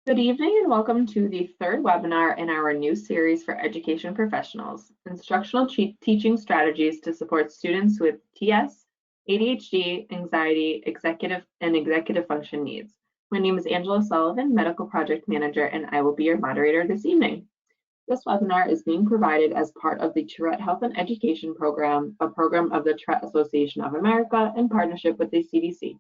Good evening and welcome to the third webinar in our new series for education professionals, Instructional Teaching Strategies to support students with TS, ADHD, anxiety, executive function needs. My name is Angela Sullivan, Medical Project Manager, and I will be your moderator this evening. This webinar is being provided as part of the Tourette Health and Education Program, a program of the Tourette Association of America in partnership with the CDC.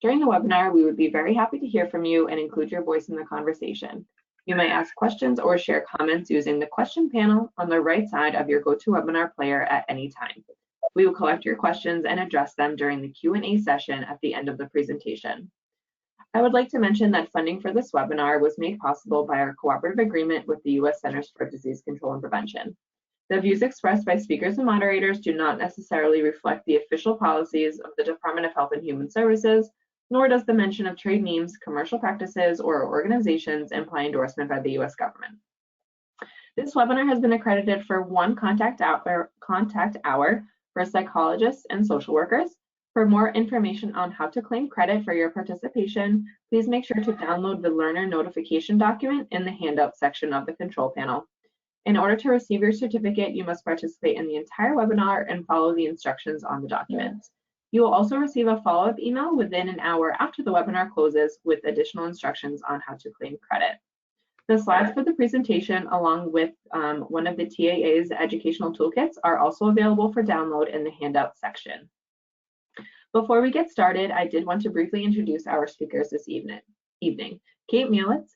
During the webinar, we would be very happy to hear from you and include your voice in the conversation. You may ask questions or share comments using the question panel on the right side of your GoToWebinar player at any time. We will collect your questions and address them during the Q&A session at the end of the presentation. I would like to mention that funding for this webinar was made possible by our cooperative agreement with the U.S. Centers for Disease Control and Prevention. The views expressed by speakers and moderators do not necessarily reflect the official policies of the Department of Health and Human Services, nor does the mention of trade names, commercial practices, or organizations imply endorsement by the U.S. government. This webinar has been accredited for one contact hour for psychologists and social workers. For more information on how to claim credit for your participation, please make sure to download the learner notification document in the handout section of the control panel. In order to receive your certificate, you must participate in the entire webinar and follow the instructions on the document. You will also receive a follow-up email within an hour after the webinar closes with additional instructions on how to claim credit. The slides for the presentation, along with one of the TAA's educational toolkits, are also available for download in the handout section. Before we get started, I did want to briefly introduce our speakers this evening. Kate Mielitz,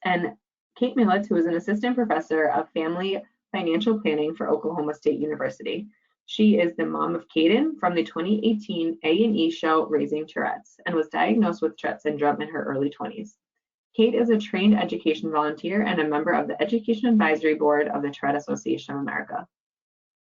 who is an assistant professor of family financial planning for Oklahoma State University. She is the mom of Kaden from the 2018 A&E show Raising Tourette's and was diagnosed with Tourette syndrome in her early 20s. Kate is a trained education volunteer and a member of the Education Advisory Board of the Tourette Association of America.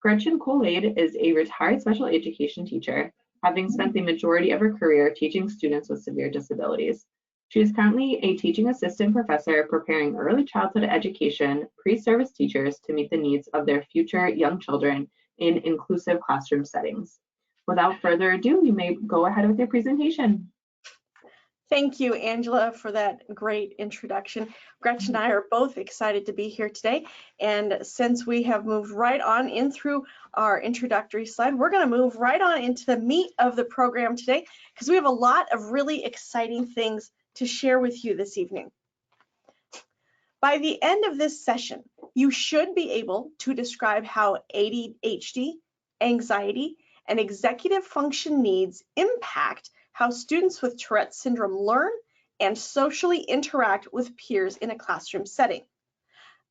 Gretchen Kool-Aid is a retired special education teacher, having spent the majority of her career teaching students with severe disabilities. She is currently a teaching assistant professor preparing early childhood education pre-service teachers to meet the needs of their future young children in inclusive classroom settings. Without further ado, you may go ahead with your presentation. Thank you, Angela, for that great introduction. Gretchen and I are both excited to be here today. And since we have moved right on in through our introductory slide, we're going to move right on into the meat of the program today because we have a lot of really exciting things to share with you this evening. By the end of this session, you should be able to describe how ADHD, anxiety, and executive function needs impact how students with Tourette syndrome learn and socially interact with peers in a classroom setting.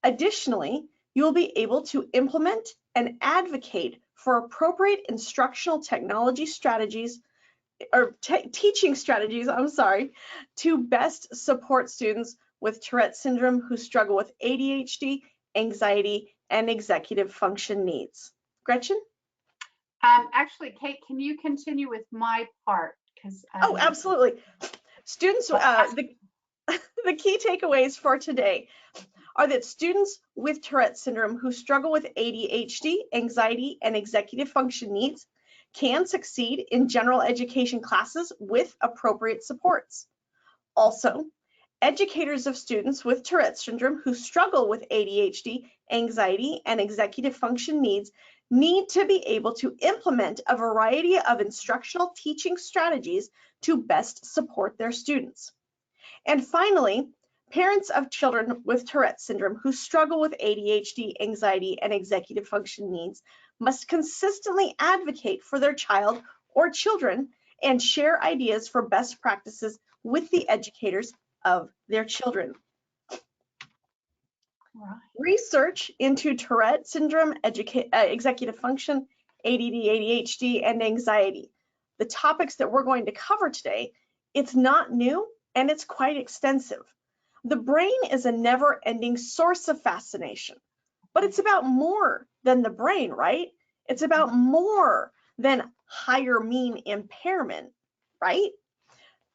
Additionally, you will be able to implement and advocate for appropriate instructional technology strategies or teaching strategies, to best support students with Tourette syndrome who struggle with ADHD, anxiety, and executive function needs. Gretchen? Actually, Kate, can you continue with my part? Oh, absolutely. Students, the key takeaways for today are that students with Tourette syndrome who struggle with ADHD, anxiety, and executive function needs can succeed in general education classes with appropriate supports. Also, educators of students with Tourette syndrome who struggle with ADHD, anxiety, and executive function needs need to be able to implement a variety of instructional teaching strategies to best support their students. And finally, parents of children with Tourette syndrome who struggle with ADHD, anxiety, and executive function needs must consistently advocate for their child or children and share ideas for best practices with the educators of their children. Right. Research into Tourette syndrome, executive function, ADD, ADHD, and anxiety. The topics that we're going to cover today, it's not new and it's quite extensive. The brain is a never-ending source of fascination, but it's about more than the brain, right? It's about more than higher mean impairment, right?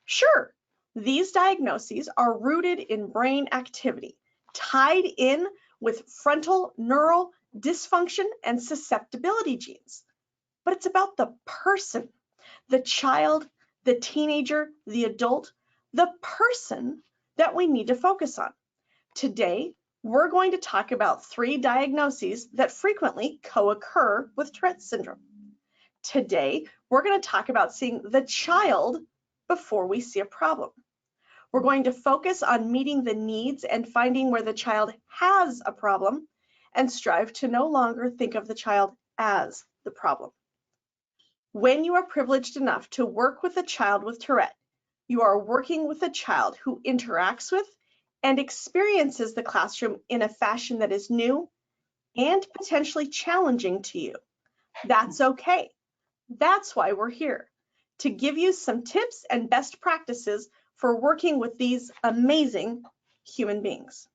Sure, these diagnoses are rooted in brain activity, tied in with frontal neural dysfunction and susceptibility genes. But it's about the person, the child, the teenager, the adult, the person that we need to focus on. Today, we're going to talk about 3 diagnoses that frequently co-occur with Tourette syndrome. Today, we're going to talk about seeing the child before we see a problem. We're going to focus on meeting the needs and finding where the child has a problem and strive to no longer think of the child as the problem. When you are privileged enough to work with a child with Tourette, you are working with a child who interacts with and experiences the classroom in a fashion that is new and potentially challenging to you. That's okay. That's why we're here, to give you some tips and best practices for working with these amazing human beings.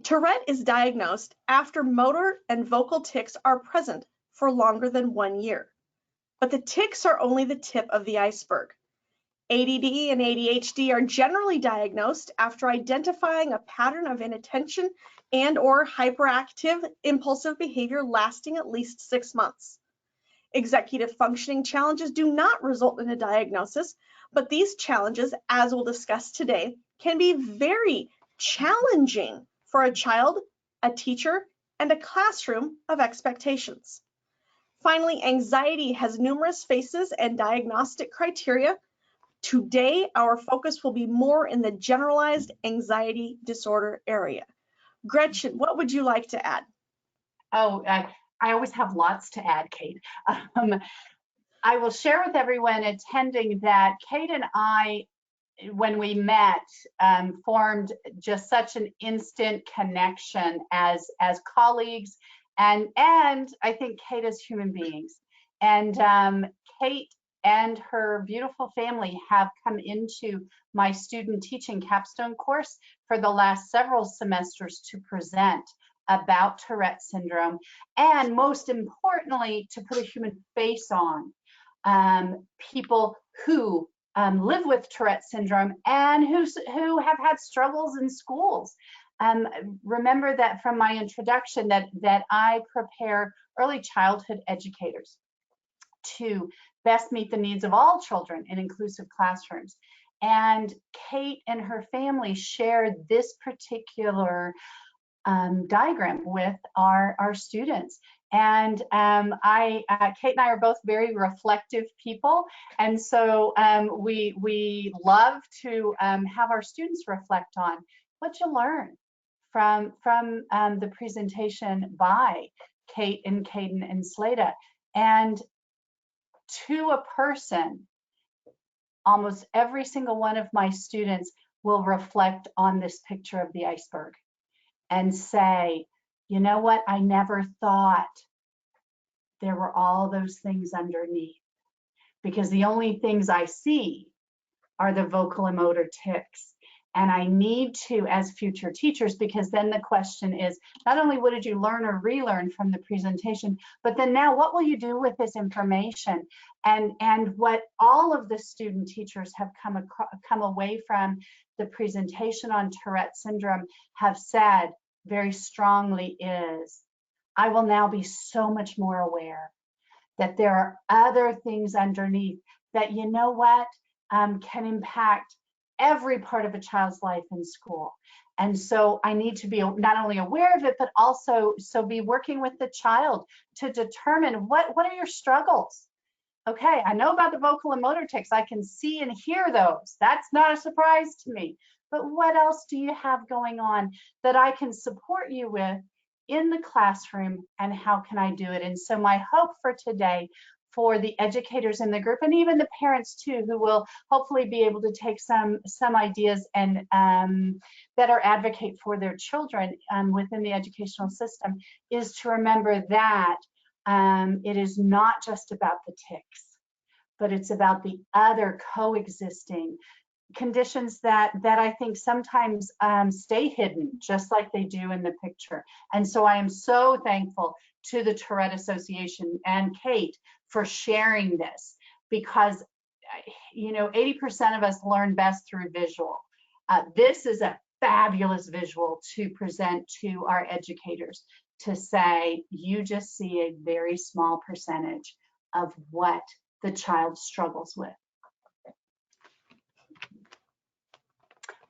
Tourette is diagnosed after motor and vocal tics are present for longer than 1 year. But the tics are only the tip of the iceberg. ADD and ADHD are generally diagnosed after identifying a pattern of inattention and/or hyperactive impulsive behavior lasting at least 6 months. Executive functioning challenges do not result in a diagnosis, but these challenges, as we'll discuss today, can be very challenging for a child, a teacher, and a classroom of expectations. Finally, anxiety has numerous faces and diagnostic criteria. Today, our focus will be more in the generalized anxiety disorder area. Gretchen, what would you like to add? Oh, I always have lots to add, Kate. I will share with everyone attending that Kate and I, when we met, formed just such an instant connection as colleagues, and I think Kate as human beings. And Kate and her beautiful family have come into my student teaching capstone course for the last several semesters to present about Tourette syndrome, and most importantly, to put a human face on people who live with Tourette syndrome and who have had struggles in schools. Remember that from my introduction that I prepare early childhood educators to best meet the needs of all children in inclusive classrooms. And Kate and her family shared this particular diagram with our students. And Kate and I are both very reflective people, and so we love to have our students reflect on what you learn from the presentation by Kate and Caden and Slada. And to a person, almost every single one of my students will reflect on this picture of the iceberg and say, you know what, I never thought there were all those things underneath, because the only things I see are the vocal and motor tics. And I need to, as future teachers, because then the question is, not only what did you learn or relearn from the presentation, but then now what will you do with this information? And what all of the student teachers have come away from the presentation on Tourette syndrome have said very strongly is, I will now be so much more aware that there are other things underneath that, you know what, can impact every part of a child's life in school. And so I need to be not only aware of it, but also be working with the child to determine what are your struggles. Okay, I know about the vocal and motor tics. I can see and hear those. That's not a surprise to me. But what else do you have going on that I can support you with in the classroom, and how can I do it? And so my hope for today, for the educators in the group, and even the parents too, who will hopefully be able to take some ideas and better advocate for their children within the educational system, is to remember that it is not just about the tics, but it's about the other coexisting conditions that I think sometimes stay hidden, just like they do in the picture. And so I am so thankful to the Tourette Association and Kate for sharing this, because 80% of us learn best through visual. This is a fabulous visual to present to our educators, to say, you just see a very small percentage of what the child struggles with.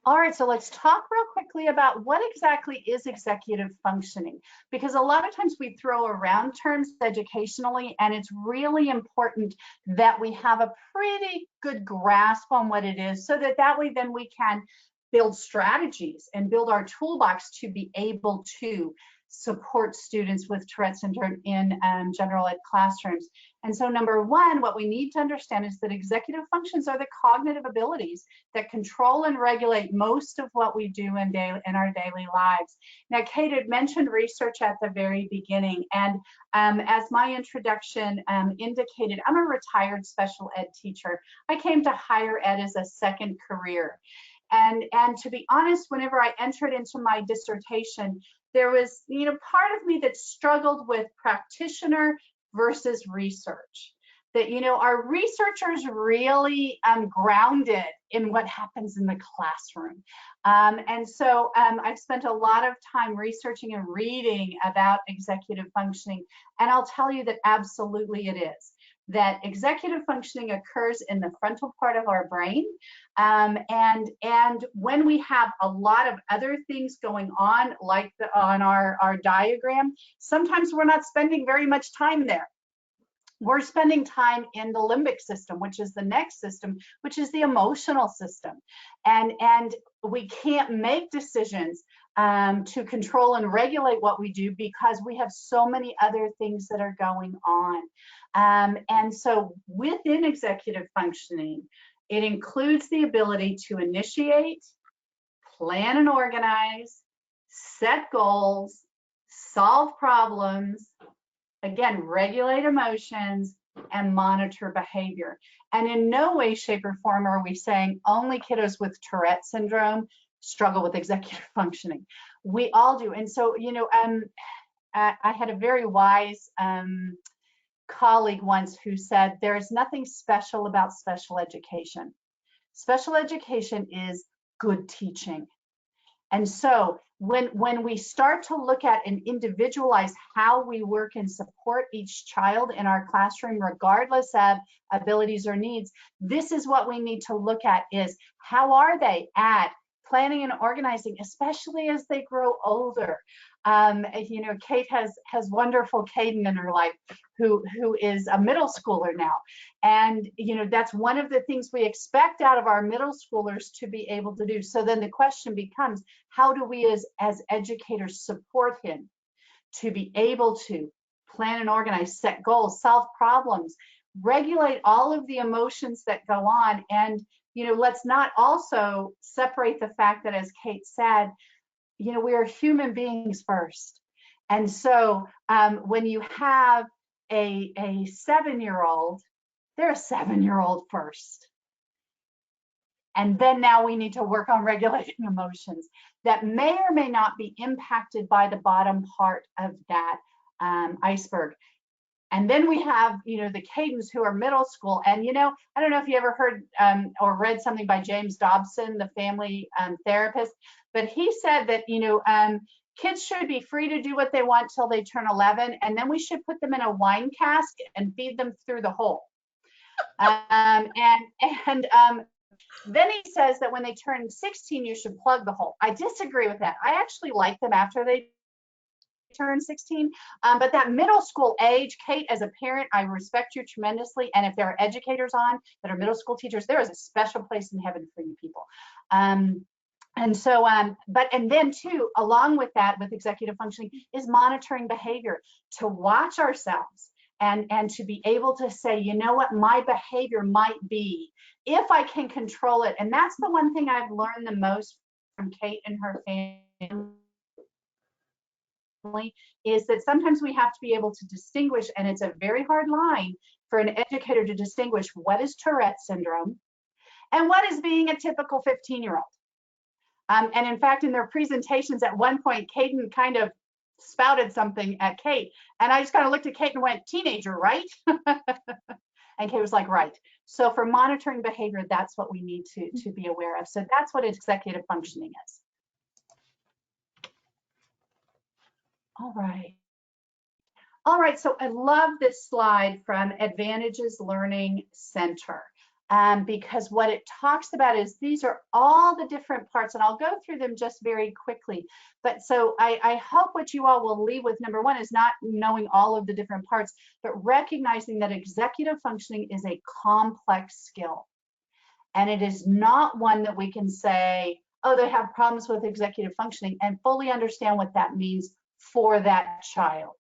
All right, so let's talk real quickly about what exactly is executive functioning, because a lot of times we throw around terms educationally, and it's really important that we have a pretty good grasp on what it is, so that way then we can build strategies and build our toolbox to be able to support students with Tourette syndrome in general ed classrooms. And so number one, what we need to understand is that executive functions are the cognitive abilities that control and regulate most of what we do in our daily lives. Now, Kate had mentioned research at the very beginning, and as my introduction indicated, I'm a retired special ed teacher. I came to higher ed as a second career. And to be honest, whenever I entered into my dissertation, there was, part of me that struggled with practitioner versus research. That, are researchers really grounded in what happens in the classroom? And so I've spent a lot of time researching and reading about executive functioning, and I'll tell you that absolutely it is. That executive functioning occurs in the frontal part of our brain. And when we have a lot of other things going on, like on our diagram, sometimes we're not spending very much time there. We're spending time in the limbic system, which is the next system, which is the emotional system. And we can't make decisions to control and regulate what we do because we have so many other things that are going on. And so within executive functioning, it includes the ability to initiate, plan and organize, set goals, solve problems, again, regulate emotions, and monitor behavior. And in no way, shape, or form are we saying only kiddos with Tourette syndrome struggle with executive functioning. We all do. And so, I had a very wise colleague once who said, there is nothing special about special education. Special education is good teaching. And so when we start to look at and individualize how we work and support each child in our classroom, regardless of abilities or needs, this is what we need to look at is how are they at planning and organizing, especially as they grow older. Kate has wonderful Caden in her life who is a middle schooler now. And, that's one of the things we expect out of our middle schoolers to be able to do. So then the question becomes, how do we as educators support him to be able to plan and organize, set goals, solve problems, regulate all of the emotions that go on? And, let's not also separate the fact that, as Kate said, we are human beings first. And so when you have a 7-year-old, they're a 7-year-old first. And then now we need to work on regulating emotions that may or may not be impacted by the bottom part of that iceberg. And then we have, the Cadens who are middle school. And, I don't know if you ever heard or read something by James Dobson, the family therapist, but he said that, kids should be free to do what they want till they turn 11, and then we should put them in a wine cask and feed them through the hole. Then he says that when they turn 16, you should plug the hole. I disagree with that. I actually like them after they turn 16, but that middle school age, Kate, as a parent, I respect you tremendously. And if there are educators on that are middle school teachers, there is a special place in heaven for you people. And so, and then too, along with that, with executive functioning, is monitoring behavior, to watch ourselves and to be able to say, what my behavior might be if I can control it. And that's the one thing I've learned the most from Kate and her family, is that sometimes we have to be able to distinguish, and it's a very hard line for an educator to distinguish what is Tourette syndrome and what is being a typical 15-year-old. And in fact, in their presentations at one point, Caden kind of spouted something at Kate, and I just kind of looked at Kate and went, teenager, right? And Kate was like, right. So for monitoring behavior, that's what we need to be aware of. So that's what executive functioning is. All right, so I love this slide from Advantages Learning Center. because what it talks about is these are all the different parts, and I'll go through them just very quickly. But so I hope what you all will leave with, number one, is not knowing all of the different parts, but recognizing that executive functioning is a complex skill. And it is not one that we can say, oh, they have problems with executive functioning, and fully understand what that means for that child.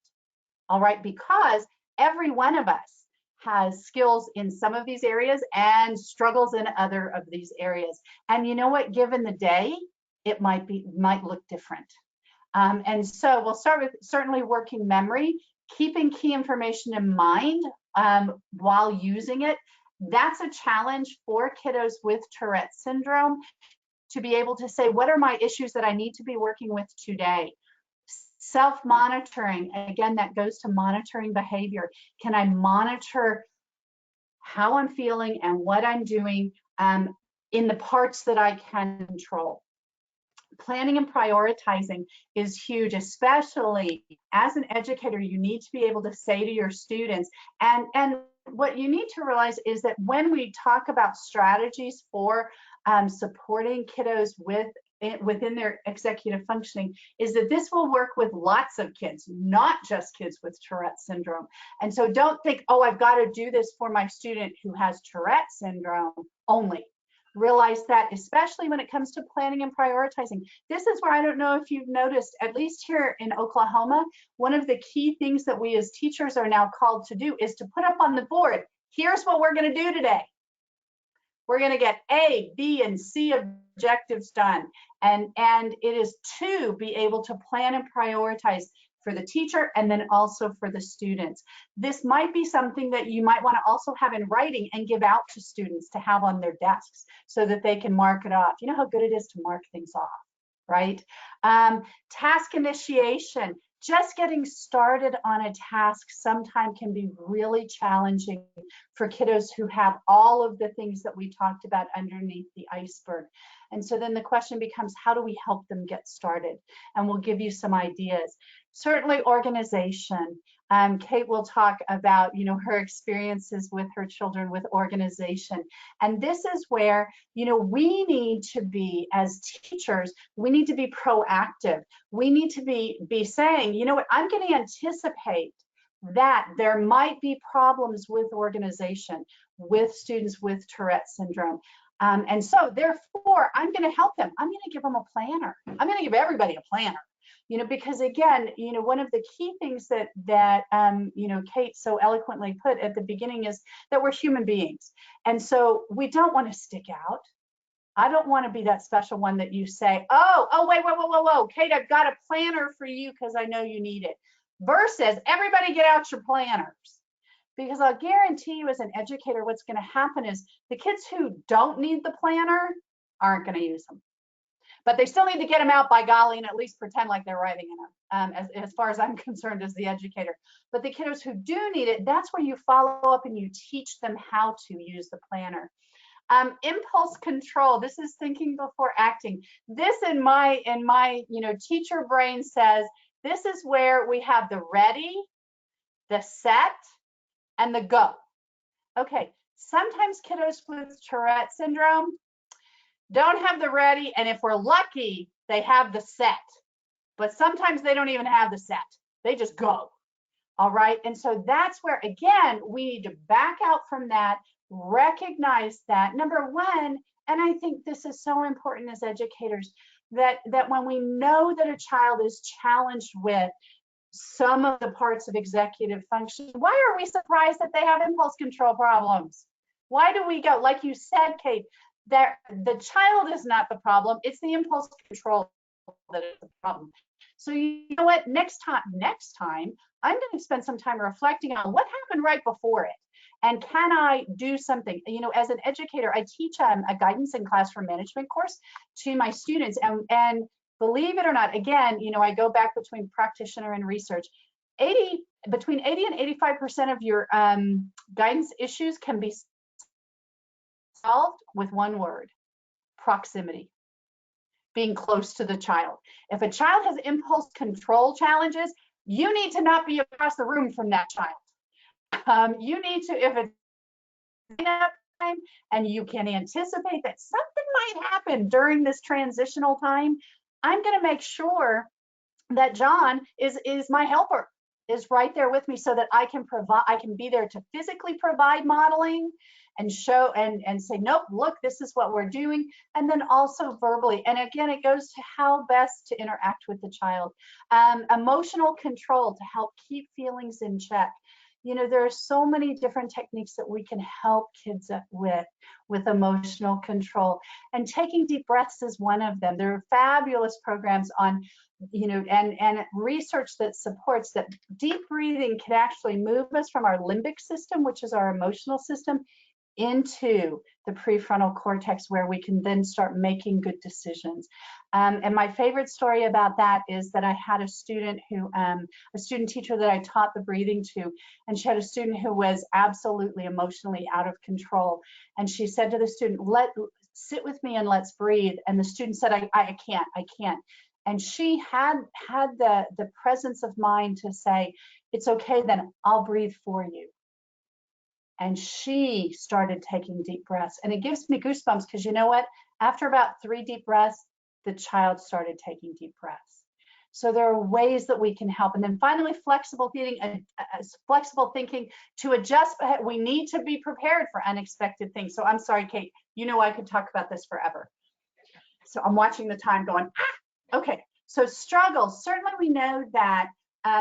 All right, because every one of us has skills in some of these areas and struggles in other of these areas. And you know what, given the day, it might look different. And so we'll start with certainly working memory, keeping key information in mind while using it. That's a challenge for kiddos with Tourette syndrome, to be able to say, what are my issues that I need to be working with today? Self-monitoring, again, that goes to monitoring behavior. Can I monitor how I'm feeling and what I'm doing in the parts that I can control? Planning and prioritizing is huge, especially as an educator. You need to be able to say to your students, and what you need to realize is that when we talk about strategies for supporting kiddos within their executive functioning, is that this will work with lots of kids, not just kids with Tourette syndrome. And so don't think, oh, I've got to do this for my student who has Tourette syndrome only. Realize that, especially when it comes to planning and prioritizing. This is where, I don't know if you've noticed, at least here in Oklahoma, one of the key things that we as teachers are now called to do is to put up on the board, here's what we're going to do today. We're going to get A, B, and C objectives done. And it is to be able to plan and prioritize for the teacher and then also for the students. This might be something that you might want to also have in writing and give out to students to have on their desks so that they can mark it off. You know how good it is to mark things off, right? Task initiation. Just getting started on a task sometimes can be really challenging for kiddos who have all of the things that we talked about underneath the iceberg. And so then the question becomes, how do we help them get started? And we'll give you some ideas. Certainly organization. Kate will talk about, her experiences with her children with organization. And this is where, we need to be, as teachers, we need to be proactive. We need to be saying, you know what, I'm going to anticipate that there might be problems with organization with students with Tourette syndrome. And so therefore, I'm going to help them. I'm going to give them a planner. I'm going to give everybody a planner. Because again, one of the key things that Kate so eloquently put at the beginning is that we're human beings. And so we don't want to stick out. I don't want to be that special one that you say, oh, wait, whoa, Kate, I've got a planner for you because I know you need it. Versus everybody get out your planners. Because I'll guarantee you as an educator, what's going to happen is the kids who don't need the planner aren't going to use them. But they still need to get them out, by golly, and at least pretend like they're writing in them, as far as I'm concerned as the educator. But the kiddos who do need it, that's where you follow up and you teach them how to use the planner. Impulse control. This is thinking before acting. This in my teacher brain says, this is where we have the ready, the set, and the go. Okay, sometimes kiddos with Tourette syndrome don't have the ready, and if we're lucky, they have the set. But sometimes they don't even have the set. They just go. All right, and so that's where, again, we need to back out from that, recognize that, number one, and I think this is so important as educators, that when we know that a child is challenged with some of the parts of executive function, why are we surprised that they have impulse control problems? Why do we go, like you said, Kate, that the child is not the problem, it's the impulse control that is the problem. So you know what, next time, I'm going to spend some time reflecting on what happened right before it. And can I do something? As an educator, I teach a guidance and classroom management course to my students. And believe it or not, again, I go back between practitioner and research. Between 80 and 85% of your guidance issues can be solved with one word: proximity. Being close to the child. If a child has impulse control challenges, you need to not be across the room from that child. You need to, if it's and you can anticipate that something might happen during this transitional time, I'm going to make sure that John is my helper, is right there with me, so that I can be there to physically provide modeling and show and say, nope, look, this is what we're doing. And then also verbally. And again, it goes to how best to interact with the child. Emotional control to help keep feelings in check. You know, there are so many different techniques that we can help kids with emotional control. And taking deep breaths is one of them. There are fabulous programs on, you know, and research that supports that deep breathing can actually move us from our limbic system, which is our emotional system, into the prefrontal cortex, where we can then start making good decisions. And my favorite story about that is that I had a student who, a student teacher that I taught the breathing to, and she had a student who was absolutely emotionally out of control. And she said to the student, sit with me and let's breathe. And the student said, I can't. And she had the presence of mind to say, it's okay, then I'll breathe for you. And she started taking deep breaths. And it gives me goosebumps, because you know what? After about 3 deep breaths, the child started taking deep breaths. So there are ways that we can help. And then finally, flexible thinking to adjust. We need to be prepared for unexpected things. So I'm sorry, Kate, you know I could talk about this forever. So I'm watching the time going, okay. So struggles, certainly we know that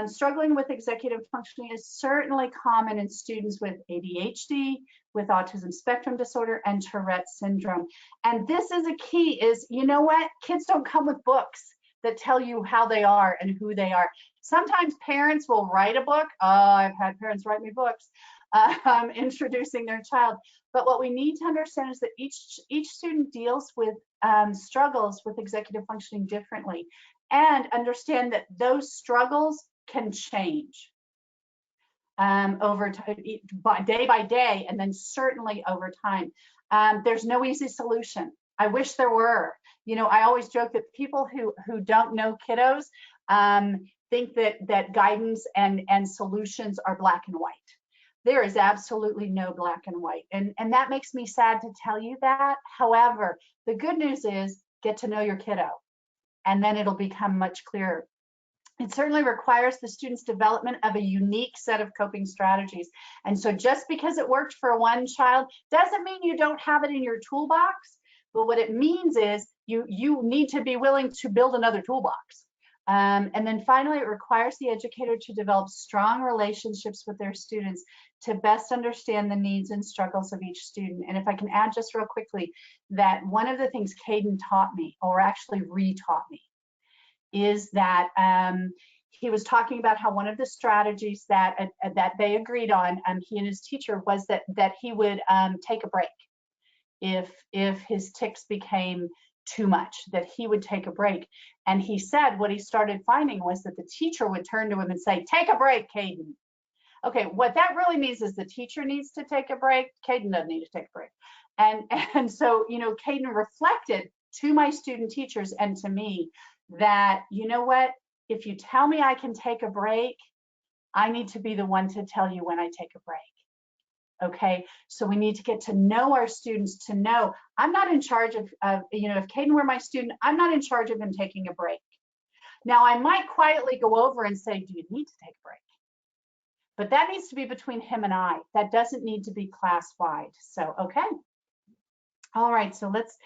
struggling with executive functioning is certainly common in students with ADHD, with autism spectrum disorder, and Tourette syndrome. And this is a key, is, you know what? Kids don't come with books that tell you how they are and who they are. Sometimes parents will write a book. I've had parents write me books introducing their child. But what we need to understand is that each student deals with struggles with executive functioning differently, and understand that those struggles can change over time, day by day, and then certainly over time. There's no easy solution. I wish there were. You know, I always joke that people who don't know kiddos think that guidance and solutions are black and white. There is absolutely no black and white. And that makes me sad to tell you that. However, the good news is, get to know your kiddo, and then it'll become much clearer. It certainly requires the student's development of a unique set of coping strategies. And so just because it worked for one child doesn't mean you don't have it in your toolbox. But what it means is you need to be willing to build another toolbox. And then finally, it requires the educator to develop strong relationships with their students to best understand the needs and struggles of each student. And if I can add just real quickly, that one of the things Caden taught me, or actually re-taught me, is that he was talking about how one of the strategies that they agreed on, he and his teacher, was that he would take a break if his tics became too much, that he would take a break. And he said what he started finding was that the teacher would turn to him and say, take a break, Caden. Okay, what that really means is the teacher needs to take a break. Caden doesn't need to take a break. And so, you know, Caden reflected to my student teachers and to me that, you know what, if you tell me I can take a break, I need to be the one to tell you when I take a break. Okay, so we need to get to know our students, to know I'm not in charge of you know, if Caden were my student, I'm not in charge of him taking a break. Now, I might quietly go over and say, do you need to take a break? But that needs to be between him and I. That doesn't need to be class-wide. So, okay. All right, so let's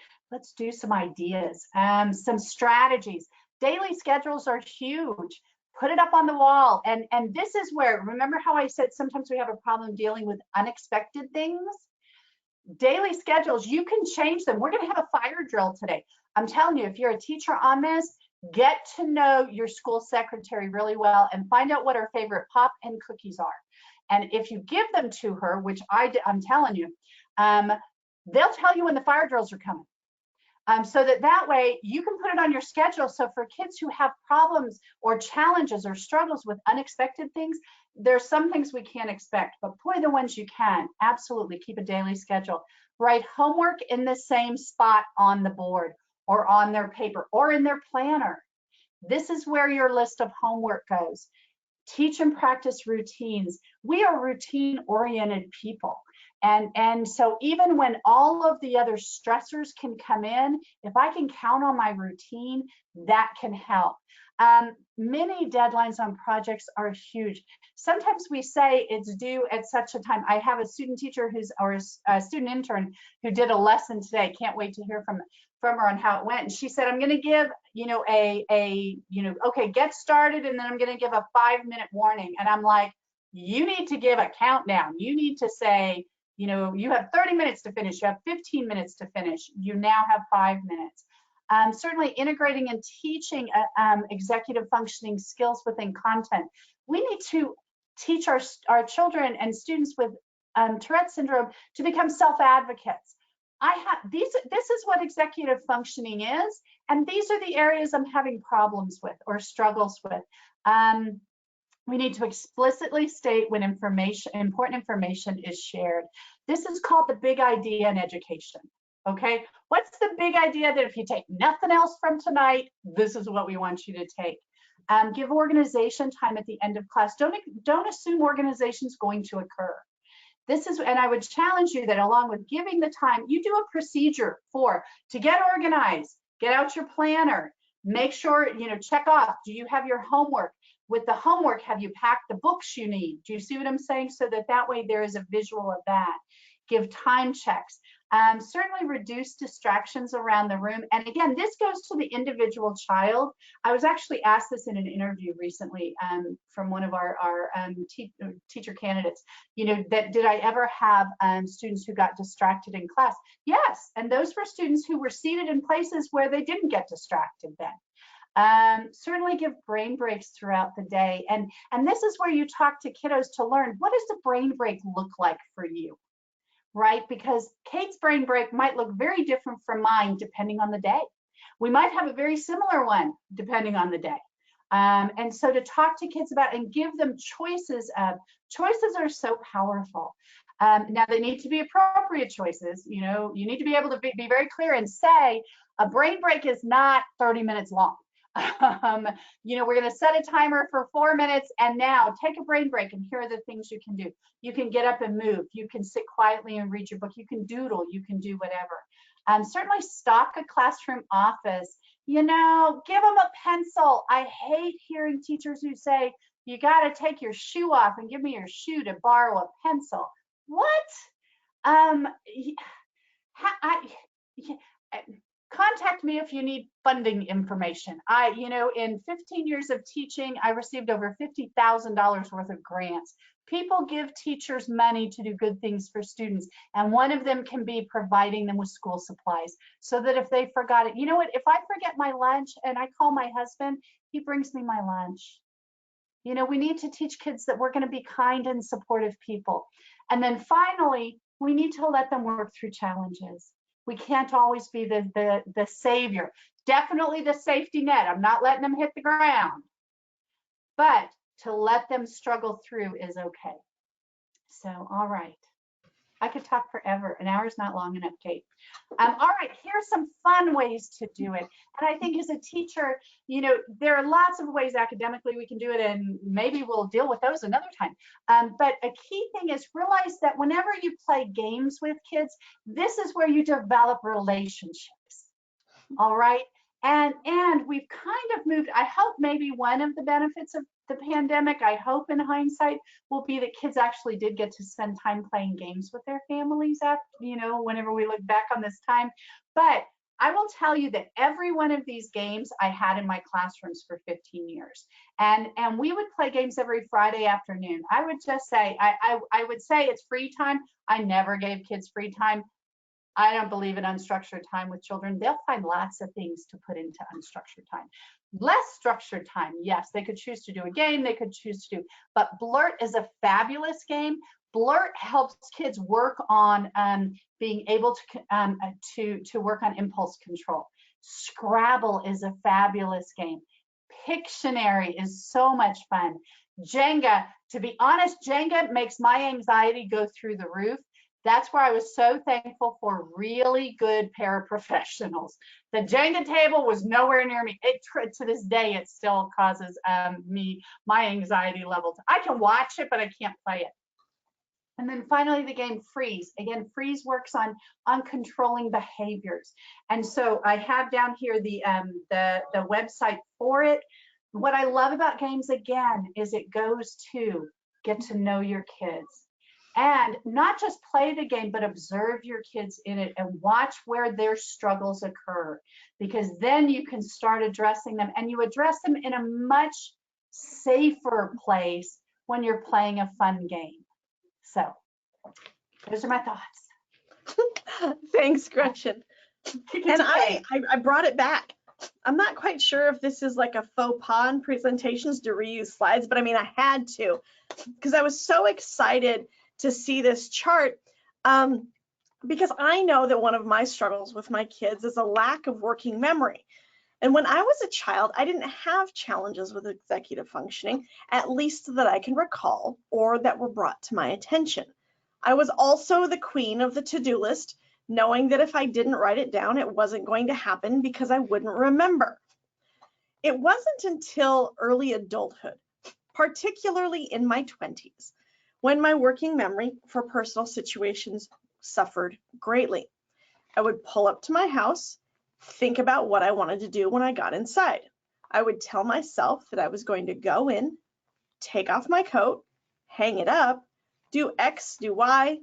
do some ideas, some strategies. Daily schedules are huge. Put it up on the wall. And this is where, remember how I said sometimes we have a problem dealing with unexpected things? Daily schedules, you can change them. We're going to have a fire drill today. I'm telling you, if you're a teacher on this, get to know your school secretary really well and find out what her favorite pop and cookies are. And if you give them to her, which I'm telling you, they'll tell you when the fire drills are coming. So that way you can put it on your schedule. So for kids who have problems or challenges or struggles with unexpected things, there's some things we can't expect, but boy, the ones you can, absolutely keep a daily schedule. Write homework in the same spot on the board or on their paper or in their planner. This is where your list of homework goes. Teach and practice routines. We are routine-oriented people. And so even when all of the other stressors can come in, if I can count on my routine, that can help. Many deadlines on projects are huge. Sometimes we say it's due at such a time. I have a student teacher or a student intern who did a lesson today. Can't wait to hear from her on how it went. And she said, I'm going to give, okay, get started, and then I'm going to give a 5-minute warning. And I'm like, you need to give a countdown. You need to say, you have 30 minutes to finish. You have 15 minutes to finish. You now have 5 minutes. Certainly integrating and teaching executive functioning skills within content. We need to teach our children and students with Tourette syndrome to become self-advocates. This is what executive functioning is, and these are the areas I'm having problems with or struggles with. We need to explicitly state when important information is shared. This is called the big idea in education. Okay, what's the big idea that if you take nothing else from tonight, this is what we want you to take? Give organization time at the end of class. Don't assume organization is going to occur. And I would challenge you that along with giving the time, you do a procedure to get organized, get out your planner, make sure, check off, do you have your homework? With the homework, have you packed the books you need? Do you see what I'm saying? So that way there is a visual of that. Give time checks. Certainly reduce distractions around the room. And again, this goes to the individual child. I was actually asked this in an interview recently from one of our teacher candidates, that did I ever have students who got distracted in class? Yes, and those were students who were seated in places where they didn't get distracted then. Certainly give brain breaks throughout the day. And this is where you talk to kiddos to learn, what does the brain break look like for you? Right? Because Kate's brain break might look very different from mine depending on the day. We might have a very similar one depending on the day. And so to talk to kids about and give them choices are so powerful. Now they need to be appropriate choices. You need to be able to be very clear and say a brain break is not 30 minutes long. We're going to set a timer for 4 minutes, and now take a brain break, and here are the things you can do. You can get up and move. You can sit quietly and read your book. You can doodle. You can do whatever. Certainly stock a classroom office. Give them a pencil. I hate hearing teachers who say, you got to take your shoe off and give me your shoe to borrow a pencil. What? Contact me if you need funding information. In 15 years of teaching, I received over $50,000 worth of grants. People give teachers money to do good things for students, and one of them can be providing them with school supplies so that if they forgot it, if I forget my lunch and I call my husband, he brings me my lunch. We need to teach kids that we're going to be kind and supportive people. And then finally, we need to let them work through challenges. We can't always be the savior. Definitely the safety net. I'm not letting them hit the ground. But to let them struggle through is okay. So, all right. I could talk forever. An hour is not long enough, Kate. All right, here's some fun ways to do it. And I think as a teacher, there are lots of ways academically we can do it, and maybe we'll deal with those another time. But a key thing is realize that whenever you play games with kids, this is where you develop relationships. All right. And we've kind of moved, I hope maybe one of the benefits of the pandemic, I hope in hindsight, will be that kids actually did get to spend time playing games with their families whenever we look back on this time. But I will tell you that every one of these games I had in my classrooms for 15 years. And we would play games every Friday afternoon. I would just say, I would say it's free time. I never gave kids free time. I don't believe in unstructured time with children. They'll find lots of things to put into unstructured time. Less structured time, yes, they could choose to do a game, they could choose to do, but Blurt is a fabulous game. Blurt helps kids work on being able to work on impulse control. Scrabble is a fabulous game. Pictionary is so much fun. Jenga, to be honest, Jenga makes my anxiety go through the roof. That's where I was so thankful for really good paraprofessionals. The Jenga table was nowhere near me. To this day, it still causes my anxiety level. I can watch it, but I can't play it. And then finally, the game Freeze. Again, Freeze works on controlling behaviors. And so I have down here the website for it. What I love about games, again, is it goes to get to know your kids. And not just play the game, but observe your kids in it and watch where their struggles occur. Because then you can start addressing them, and you address them in a much safer place when you're playing a fun game. So those are my thoughts. Thanks, Gretchen. And I brought it back. I'm not quite sure if this is like a faux pas in presentations to reuse slides, but I mean, I had to because I was so excited to see this chart because I know that one of my struggles with my kids is a lack of working memory. And when I was a child, I didn't have challenges with executive functioning, at least that I can recall or that were brought to my attention. I was also the queen of the to-do list, knowing that if I didn't write it down, it wasn't going to happen because I wouldn't remember. It wasn't until early adulthood, particularly in my 20s, when my working memory for personal situations suffered greatly. I would pull up to my house, think about what I wanted to do when I got inside. I would tell myself that I was going to go in, take off my coat, hang it up, do X, do Y,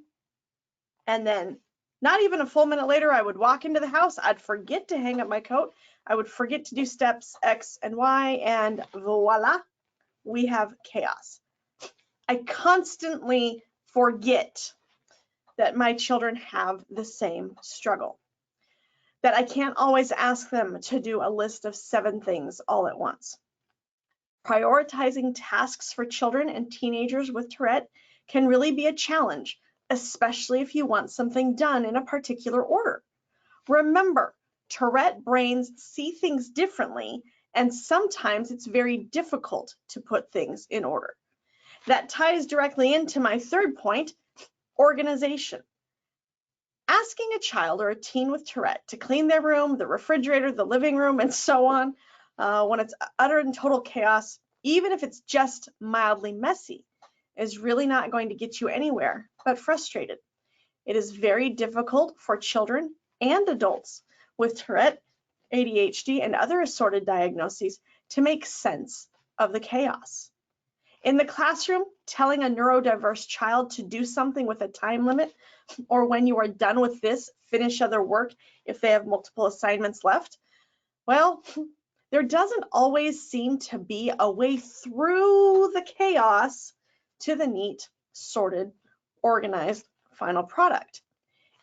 and then not even a full minute later, I would walk into the house, I'd forget to hang up my coat, I would forget to do steps X and Y, and voila, we have chaos. I constantly forget that my children have the same struggle, that I can't always ask them to do a list of 7 things all at once. Prioritizing tasks for children and teenagers with Tourette can really be a challenge, especially if you want something done in a particular order. Remember, Tourette brains see things differently, and sometimes it's very difficult to put things in order. That ties directly into my third point, organization. Asking a child or a teen with Tourette to clean their room, the refrigerator, the living room, and so on, when it's utter and total chaos, even if it's just mildly messy, is really not going to get you anywhere but frustrated. It is very difficult for children and adults with Tourette, ADHD, and other assorted diagnoses to make sense of the chaos. In the classroom, telling a neurodiverse child to do something with a time limit, or when you are done with this, finish other work if they have multiple assignments left, well, there doesn't always seem to be a way through the chaos to the neat, sorted, organized final product.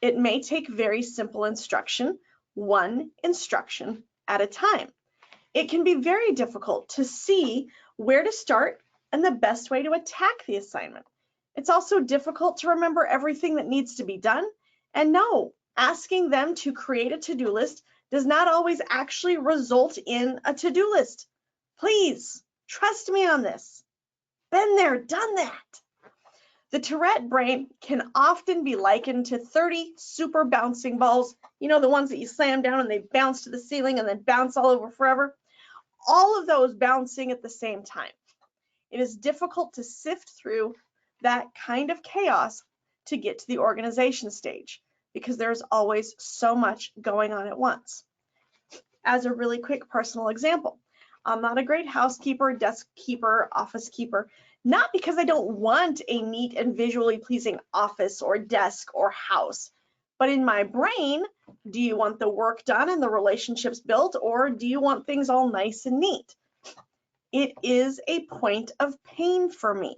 It may take very simple instruction, one instruction at a time. It can be very difficult to see where to start and the best way to attack the assignment. It's also difficult to remember everything that needs to be done. And no, asking them to create a to-do list does not always actually result in a to-do list. Please, trust me on this. Been there, done that. The Tourette brain can often be likened to 30 super bouncing balls, you know, the ones that you slam down and they bounce to the ceiling and then bounce all over forever. All of those bouncing at the same time. It is difficult to sift through that kind of chaos to get to the organization stage because there's always so much going on at once. As a really quick personal example, I'm not a great housekeeper, desk keeper, office keeper, not because I don't want a neat and visually pleasing office or desk or house, but in my brain, do you want the work done and the relationships built, or do you want things all nice and neat? It is a point of pain for me,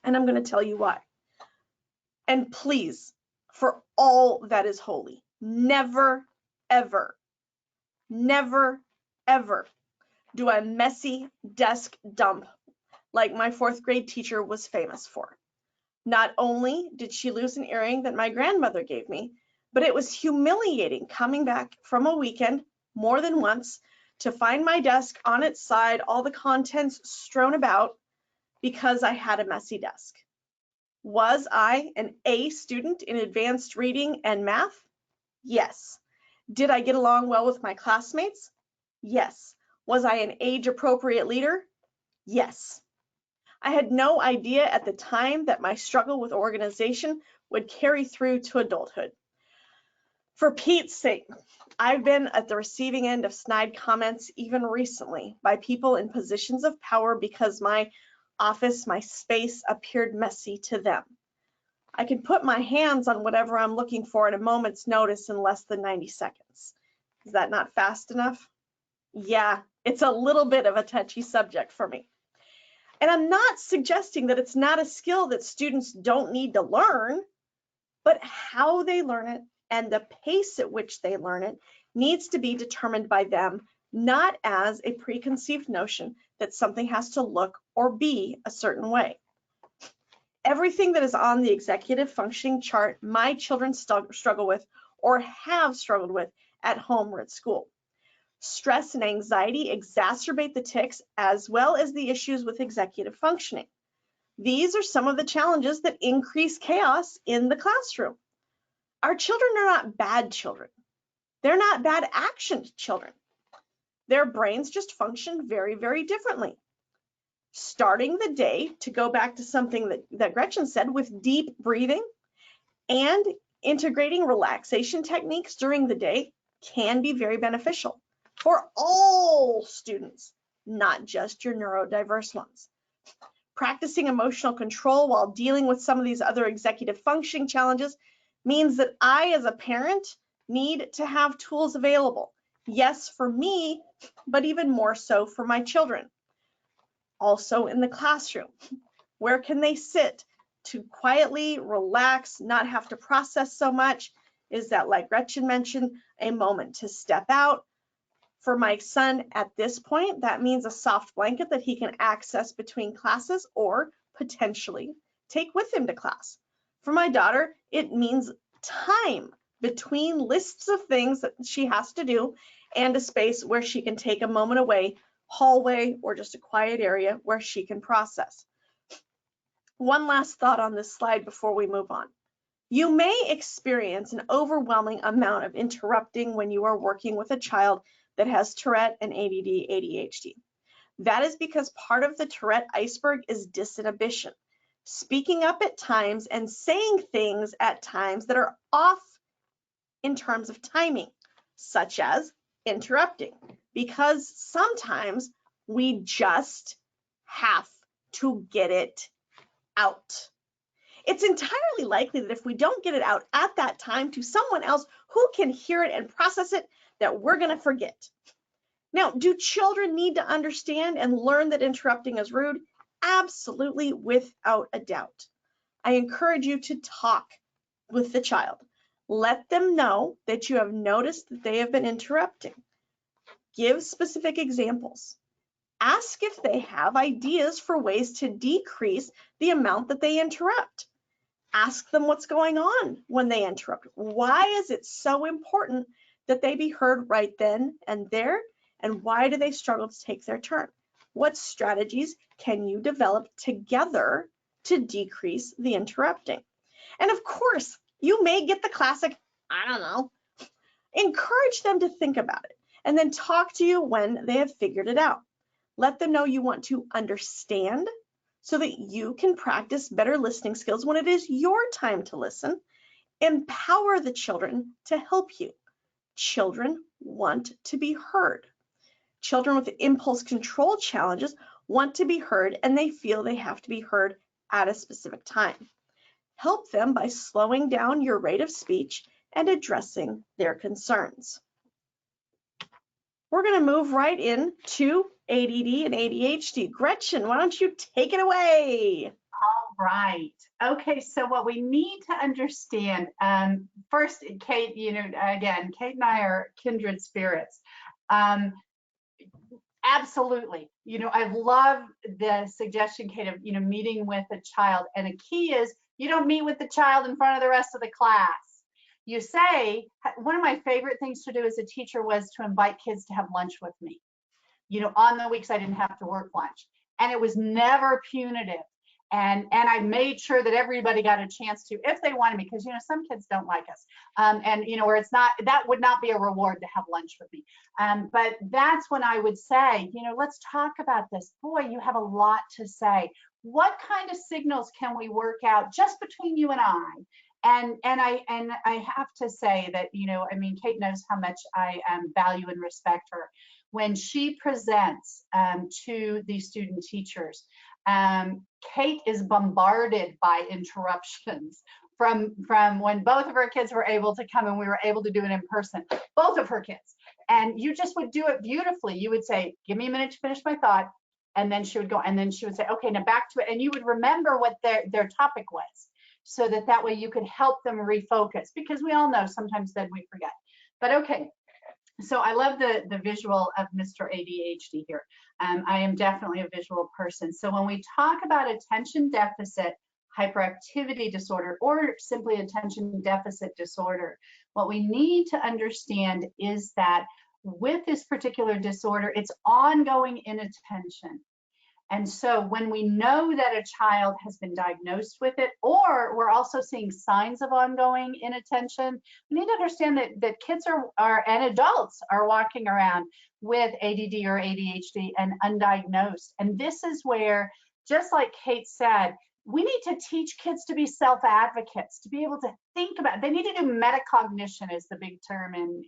and I'm going to tell you why. And please, for all that is holy, never, ever, never, ever do a messy desk dump like my 4th grade teacher was famous for. Not only did she lose an earring that my grandmother gave me, but it was humiliating coming back from a weekend more than once to find my desk on its side, all the contents strewn about because I had a messy desk. Was I an A student in advanced reading and math? Yes. Did I get along well with my classmates? Yes. Was I an age-appropriate leader? Yes. I had no idea at the time that my struggle with organization would carry through to adulthood. For Pete's sake, I've been at the receiving end of snide comments even recently by people in positions of power because my office, my space appeared messy to them. I can put my hands on whatever I'm looking for at a moment's notice in less than 90 seconds. Is that not fast enough? Yeah, it's a little bit of a touchy subject for me. And I'm not suggesting that it's not a skill that students don't need to learn, but how they learn it and the pace at which they learn it needs to be determined by them, not as a preconceived notion that something has to look or be a certain way. Everything that is on the executive functioning chart, my children struggle with or have struggled with at home or at school. Stress and anxiety exacerbate the tics as well as the issues with executive functioning. These are some of the challenges that increase chaos in the classroom. Our children are not bad children. They're not bad actioned children. Their brains just function very, very differently. Starting the day, to go back to something that Gretchen said, with deep breathing and integrating relaxation techniques during the day can be very beneficial for all students, not just your neurodiverse ones. Practicing emotional control while dealing with some of these other executive functioning challenges means that I, as a parent, need to have tools available. Yes, for me, but even more so for my children. Also in the classroom, where can they sit to quietly relax, not have to process so much? Is that, like Gretchen mentioned, a moment to step out? For my son at this point, that means a soft blanket that he can access between classes or potentially take with him to class. For my daughter, it means time between lists of things that she has to do and a space where she can take a moment away, hallway, or just a quiet area where she can process. One last thought on this slide before we move on. You may experience an overwhelming amount of interrupting when you are working with a child that has Tourette and ADD, ADHD. That is because part of the Tourette iceberg is disinhibition, speaking up at times and saying things at times that are off in terms of timing, such as interrupting, because sometimes we just have to get it out. It's entirely likely that if we don't get it out at that time to someone else who can hear it and process it, that we're going to forget. Now, do children need to understand and learn that interrupting is rude? Absolutely, without a doubt. I encourage you to talk with the child. Let them know that you have noticed that they have been interrupting. Give specific examples. Ask if they have ideas for ways to decrease the amount that they interrupt. Ask them what's going on when they interrupt. Why is it so important that they be heard right then and there? And why do they struggle to take their turn? What strategies can you develop together to decrease the interrupting? And of course, you may get the classic, I don't know. Encourage them to think about it and then talk to you when they have figured it out. Let them know you want to understand so that you can practice better listening skills when it is your time to listen. Empower the children to help you. Children want to be heard. Children with impulse control challenges want to be heard, and they feel they have to be heard at a specific time. Help them by slowing down your rate of speech and addressing their concerns. We're going to move right into ADD and ADHD. Gretchen, why don't you take it away? All right. Okay, so what we need to understand, first, Kate, again, Kate and I are kindred spirits. Absolutely. I love the suggestion, Kate, of, meeting with a child. And a key is you don't meet with the child in front of the rest of the class. You say, one of my favorite things to do as a teacher was to invite kids to have lunch with me, on the weeks I didn't have to work lunch. And it was never punitive. And I made sure that everybody got a chance to, if they wanted me, because, some kids don't like us. Where it's not, that would not be a reward to have lunch with me. But that's when I would say, let's talk about this. Boy, you have a lot to say. what kind of signals can we work out just between you and I? And I have to say that, you know, I mean, Kate knows how much I value and respect her. When she presents to the student teachers, Kate is bombarded by interruptions from when both of her kids were able to come and we were able to do it in person, both of her kids. And you just would do it beautifully. You would say, give me a minute to finish my thought. And then she would go, and then she would say, okay, now back to it. And you would remember what their topic was, so that way you could help them refocus, because we all know sometimes then we forget. But okay, so I love the visual of Mr. ADHD here. I am definitely a visual person. So when we talk about attention deficit hyperactivity disorder, or simply attention deficit disorder, what we need to understand is that with this particular disorder, it's ongoing inattention. And so when we know that a child has been diagnosed with it, or we're also seeing signs of ongoing inattention, we need to understand that kids are and adults are walking around with ADD or ADHD and undiagnosed. And this is where, just like Kate said, we need to teach kids to be self-advocates, to be able to think about, they need to do metacognition is the big term in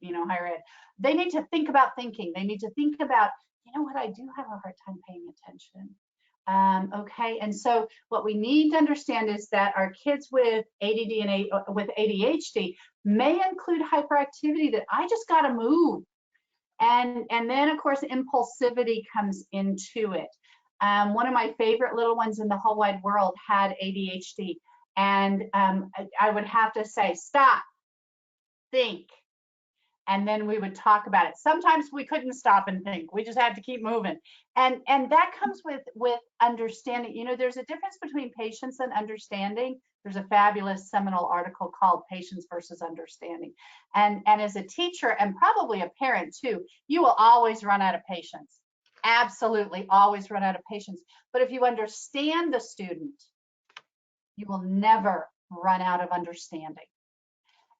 you know, higher ed. They need to think about thinking. They need to think about, you know what, I do have a hard time paying attention. Okay, and so what we need to understand is that our kids with ADD and with ADHD may include hyperactivity, that I just got to move. And then, of course, impulsivity comes into it. One of my favorite little ones in the whole wide world had ADHD. And I would have to say, stop, think. And then we would talk about it. Sometimes we couldn't stop and think. We just had to keep moving. And that comes with understanding. You know, there's a difference between patience and understanding. There's a fabulous seminal article called Patience versus Understanding. And as a teacher, and probably a parent too, you will always run out of patience. Absolutely always run out of patience. But if you understand the student, you will never run out of understanding.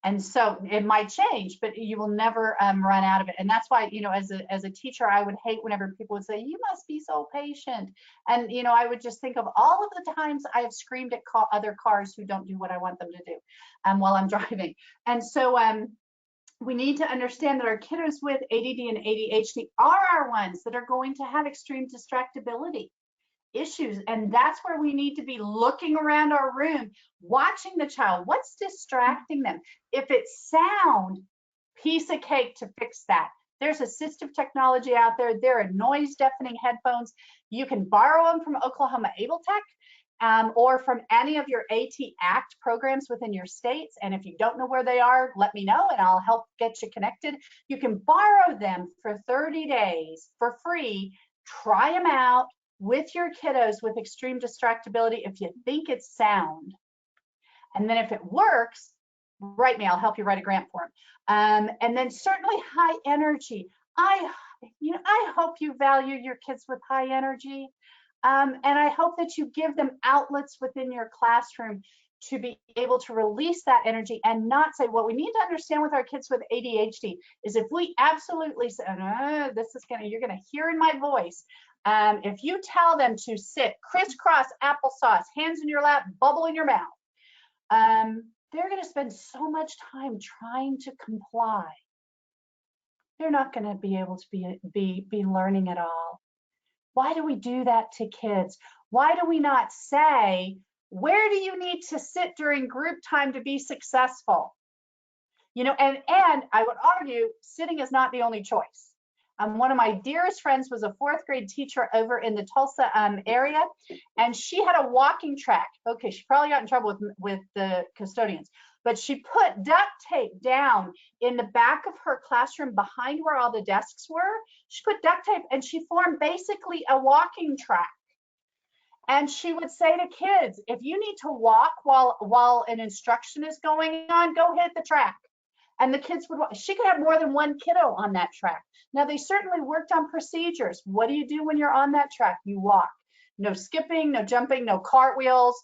And so it might change, but you will never run out of it. And that's why, you know, as a teacher, I would hate whenever people would say, you must be so patient. And, you know, I would just think of all of the times I have screamed at other cars who don't do what I want them to do while I'm driving. And so we need to understand that our kiddos with ADD and ADHD are our ones that are going to have extreme distractibility issues. And that's where we need to be looking around our room, watching the child. What's distracting them? If it's sound, piece of cake to fix that. There's assistive technology out there. There are noise deafening headphones. You can borrow them from Oklahoma Able Tech or from any of your AT Act programs within your states. And if you don't know where they are, let me know and I'll help get you connected. You can borrow them for 30 days for free. Try them out with your kiddos with extreme distractibility if you think it's sound. And then if it works, write me, I'll help you write a grant for them. And then certainly high energy. I hope you value your kids with high energy. And I hope that you give them outlets within your classroom to be able to release that energy and not say, what we need to understand with our kids with ADHD is if we absolutely say, you're gonna hear in my voice, if you tell them to sit crisscross applesauce, hands in your lap, bubble in your mouth, they're going to spend so much time trying to comply. They're not going to be able to be learning at all. Why do we do that to kids? Why do we not say, where do you need to sit during group time to be successful? You know, and I would argue sitting is not the only choice. One of my dearest friends was a 4th grade teacher over in the Tulsa area, and she had a walking track. Okay, she probably got in trouble with the custodians, but she put duct tape down in the back of her classroom behind where all the desks were. She put duct tape and she formed basically a walking track. And she would say to kids, if you need to walk while an instruction is going on, go hit the track. And the kids would walk. She could have more than one kiddo on that track. Now, they certainly worked on procedures. What do you do when you're on that track? You walk. No skipping, no jumping, no cartwheels.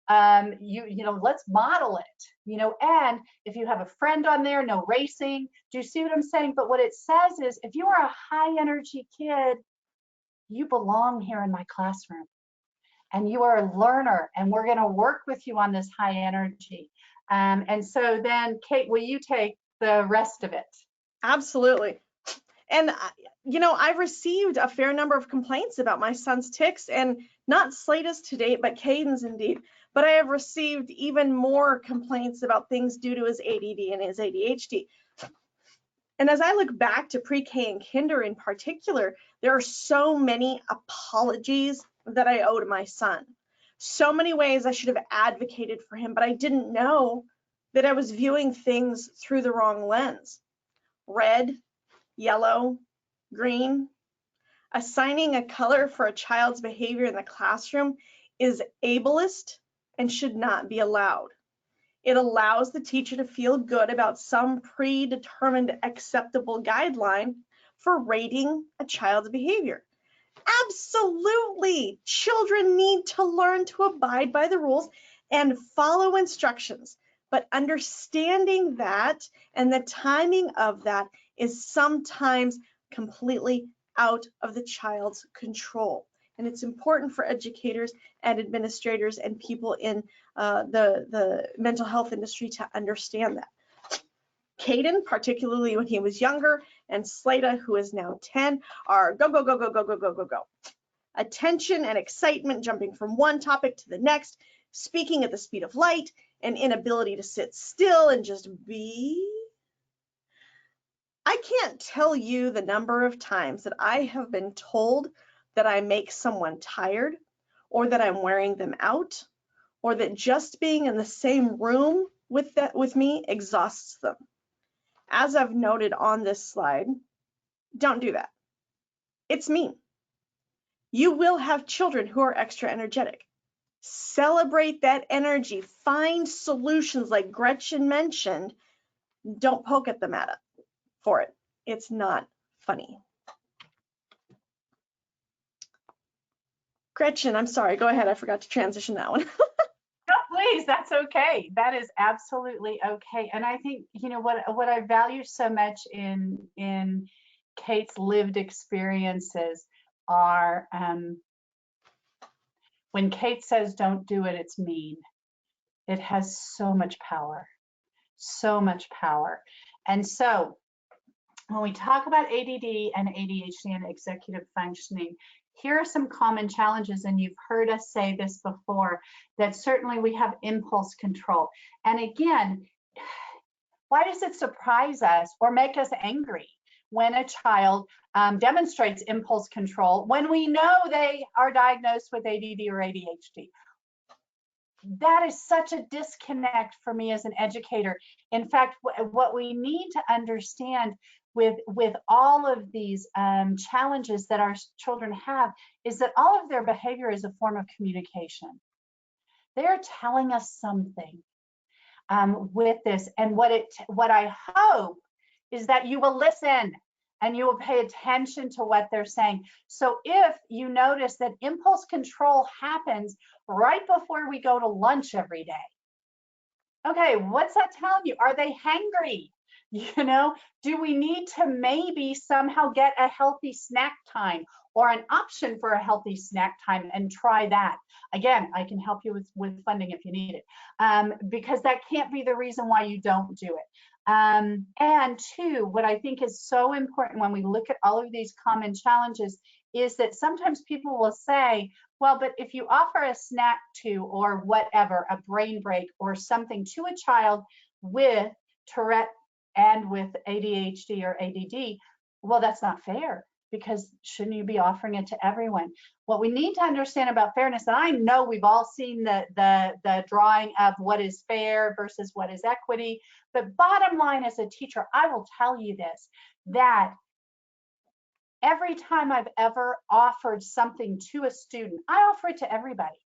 You know, let's model it. You know, and if you have a friend on there, no racing. Do you see what I'm saying? But what it says is, if you are a high energy kid, you belong here in my classroom. and you are a learner, and we're going to work with you on this high energy. And so then, Kate, will you take the rest of it? Absolutely. And, I've received a fair number of complaints about my son's tics, and not Slada's to date, but Caden's indeed. But I have received even more complaints about things due to his ADD and his ADHD. And as I look back to pre-K and kinder in particular, there are so many apologies that I owe to my son. So many ways I should have advocated for him, but I didn't know that I was viewing things through the wrong lens. Red, yellow, green. Assigning a color for a child's behavior in the classroom is ableist and should not be allowed. It allows the teacher to feel good about some predetermined acceptable guideline for rating a child's behavior. Absolutely, children need to learn to abide by the rules and follow instructions, but understanding that and the timing of that is sometimes completely out of the child's control. And it's important for educators and administrators and people in the mental health industry to understand that. Caden, particularly when he was younger, and Slada, who is now 10, are go, go, go, go, go, go, go, go, go. Attention and excitement, jumping from one topic to the next, speaking at the speed of light, and inability to sit still and just be. I can't tell you the number of times that I have been told that I make someone tired, or that I'm wearing them out, or that just being in the same room with me exhausts them. As I've noted on this slide, don't do that. It's mean. You will have children who are extra energetic. Celebrate that energy. Find solutions like Gretchen mentioned. Don't poke at them for it. It's not funny. Gretchen, I'm sorry. Go ahead. I forgot to transition that one. No, please, that's okay. That is absolutely okay. And I think, what I value so much in Kate's lived experiences are when Kate says don't do it, it's mean. It has so much power, so much power. And so when we talk about ADD and ADHD and executive functioning, here are some common challenges, and you've heard us say this before, that certainly we have impulse control. And again, why does it surprise us or make us angry when a child demonstrates impulse control when we know they are diagnosed with ADD or ADHD? That is such a disconnect for me as an educator. In fact, what we need to understand with all of these challenges that our children have is that all of their behavior is a form of communication. They're telling us something with this, and what I hope is that you will listen and you will pay attention to what they're saying. So if you notice that impulse control happens right before we go to lunch every day, okay, what's that telling you? Are they hangry? Do we need to maybe somehow get a healthy snack time or an option for a healthy snack time and try that? Again, I can help you with funding if you need it, because that can't be the reason why you don't do it. And two, what I think is so important when we look at all of these common challenges is that sometimes people will say, well, but if you offer a snack to, or whatever, a brain break or something to a child with Tourette and with ADHD or ADD, well, that's not fair, because shouldn't you be offering it to everyone? What we need to understand about fairness, and I know we've all seen the drawing of what is fair versus what is equity, but bottom line, as a teacher, I will tell you this, that every time I've ever offered something to a student, I offer it to everybody.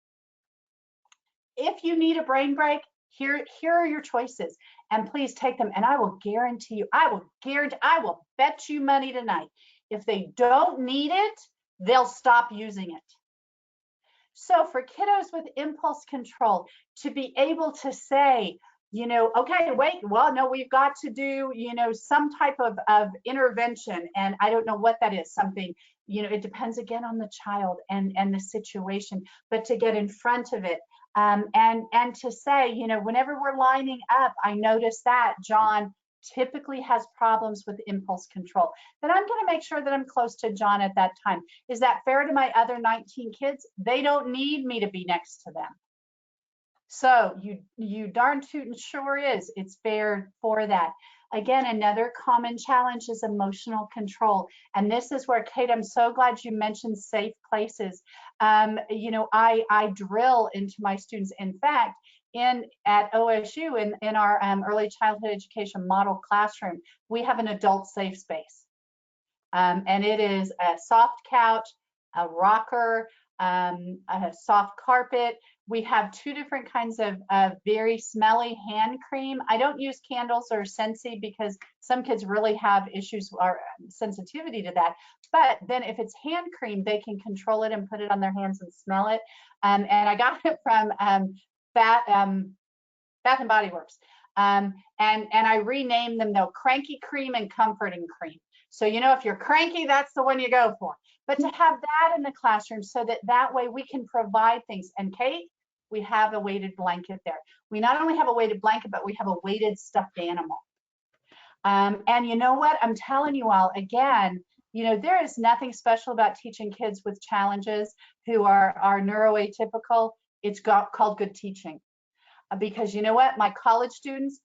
If you need a brain break, here are your choices, and please take them. And I will guarantee you, I will bet you money tonight, if they don't need it, they'll stop using it. So for kiddos with impulse control, to be able to say, okay, wait, well, no, we've got to do, some type of intervention. And I don't know what that is, something, it depends again on the child and the situation, but to get in front of it. And to say, whenever we're lining up, I notice that John typically has problems with impulse control, that I'm going to make sure that I'm close to John at that time. Is that fair to my other 19 kids? They don't need me to be next to them. So you darn tootin' sure is. It's fair for that. Again, another common challenge is emotional control. And this is where, Kate, I'm so glad you mentioned safe places. I drill into my students. In fact, at OSU, in our early childhood education model classroom, we have an adult safe space. And it is a soft couch, a rocker, a soft carpet. We have 2 different kinds of very smelly hand cream. I don't use candles or Scentsy because some kids really have issues or sensitivity to that. But then if it's hand cream, they can control it and put it on their hands and smell it. And I got it from Bath and Body Works. And I renamed them though, Cranky Cream and Comforting Cream. So, if you're cranky, that's the one you go for. But to have that in the classroom so that way we can provide things. And Kate, we have a weighted blanket there. We not only have a weighted blanket, but we have a weighted stuffed animal. And you know what? I'm telling you all, again, there is nothing special about teaching kids with challenges who are neuroatypical. It's called good teaching. Because you know what? My college students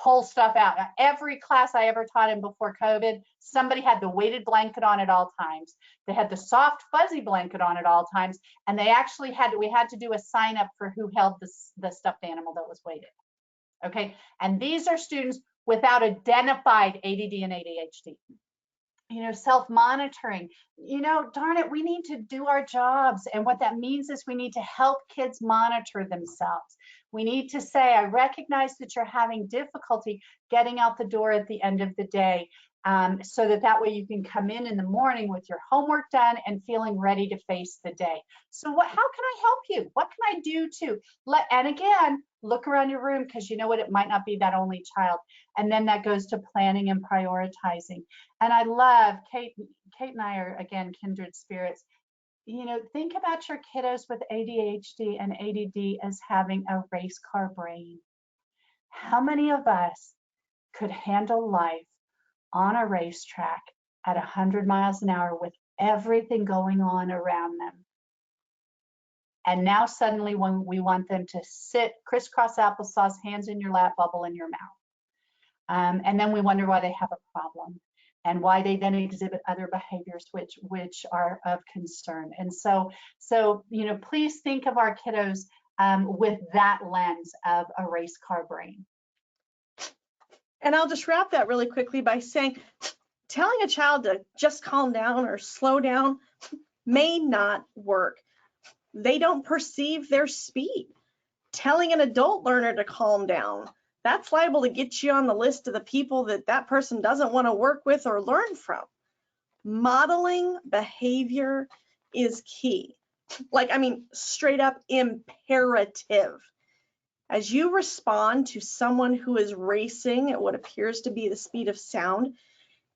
pull stuff out. Every class I ever taught in before COVID, somebody had the weighted blanket on at all times. They had the soft fuzzy blanket on at all times. And they actually we had to do a sign up for who held the stuffed animal that was weighted. Okay. And these are students without identified ADD and ADHD. Self-monitoring, darn it, we need to do our jobs. And what that means is we need to help kids monitor themselves. We need to say, I recognize that you're having difficulty getting out the door at the end of the day, so that way you can come in the morning with your homework done and feeling ready to face the day. So how can I help you? What can I do to and again, look around your room, because you know what, it might not be that only child. And then that goes to planning and prioritizing. And I love, Kate and I are, again, kindred spirits. Think about your kiddos with ADHD and ADD as having a race car brain. How many of us could handle life on a racetrack at 100 miles an hour with everything going on around them? And now suddenly when we want them to sit crisscross applesauce, hands in your lap, bubble in your mouth. And then we wonder why they have a problem and why they then exhibit other behaviors which are of concern. And so please think of our kiddos with that lens of a race car brain. And I'll just wrap that really quickly by saying, telling a child to just calm down or slow down may not work. They don't perceive their speed. Telling an adult learner to calm down, that's liable to get you on the list of the people that person doesn't want to work with or learn from. Modeling behavior is key. Straight up imperative. As you respond to someone who is racing at what appears to be the speed of sound,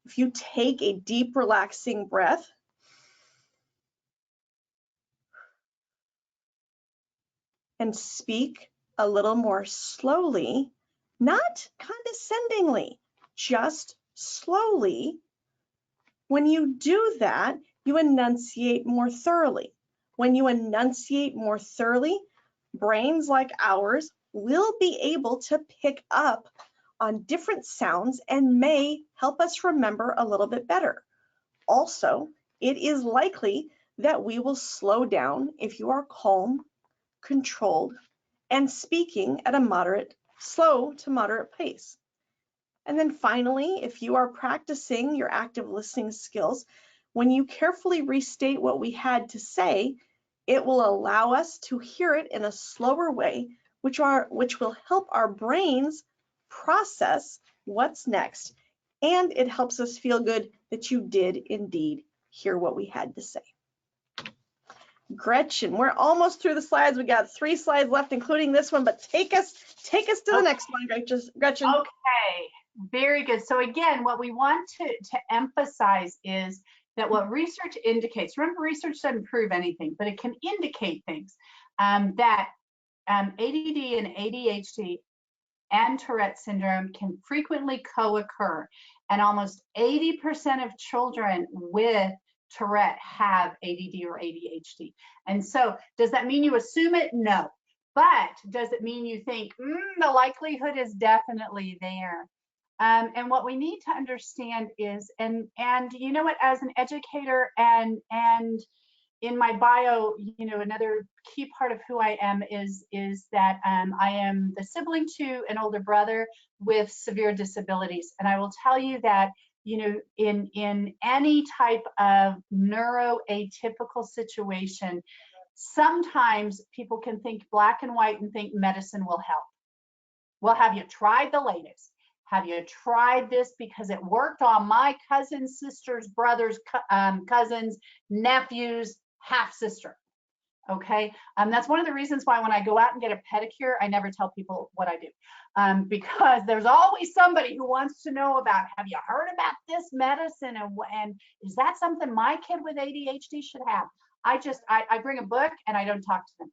if you take a deep, relaxing breath, and speak a little more slowly, not condescendingly, just slowly. When you do that, you enunciate more thoroughly. When you enunciate more thoroughly, brains like ours will be able to pick up on different sounds and may help us remember a little bit better. Also, it is likely that we will slow down if you are calm, controlled, and speaking at a slow to moderate pace. And then finally, if you are practicing your active listening skills, when you carefully restate what we had to say, it will allow us to hear it in a slower way, which will help our brains process what's next. And it helps us feel good that you did indeed hear what we had to say. Gretchen, we're almost through the slides. We got 3 slides left, including this one, but take us to the next one, Gretchen. Okay, very good. So again, what we want to emphasize is that what research indicates, remember, research doesn't prove anything, but it can indicate things, that ADD and ADHD and Tourette syndrome can frequently co-occur, and almost 80% of children with Tourette have ADD or ADHD. And so does that mean you assume it? No. But does it mean you think the likelihood is definitely there? And what we need to understand is, and you know what, as an educator and in my bio, you know, another key part of who I am is that I am the sibling to an older brother with severe disabilities. And I will tell you that, you know, in any type of neuroatypical situation, sometimes people can think black and white and think medicine will help. Well, have you tried the latest? Have you tried this because it worked on my cousin's sisters, brothers, cousins, nephews, half sister? Okay, that's one of the reasons why when I go out and get a pedicure, I never tell people what I do, because there's always somebody who wants to know about, have you heard about this medicine, and is that something my kid with ADHD should have? I bring a book and I don't talk to them.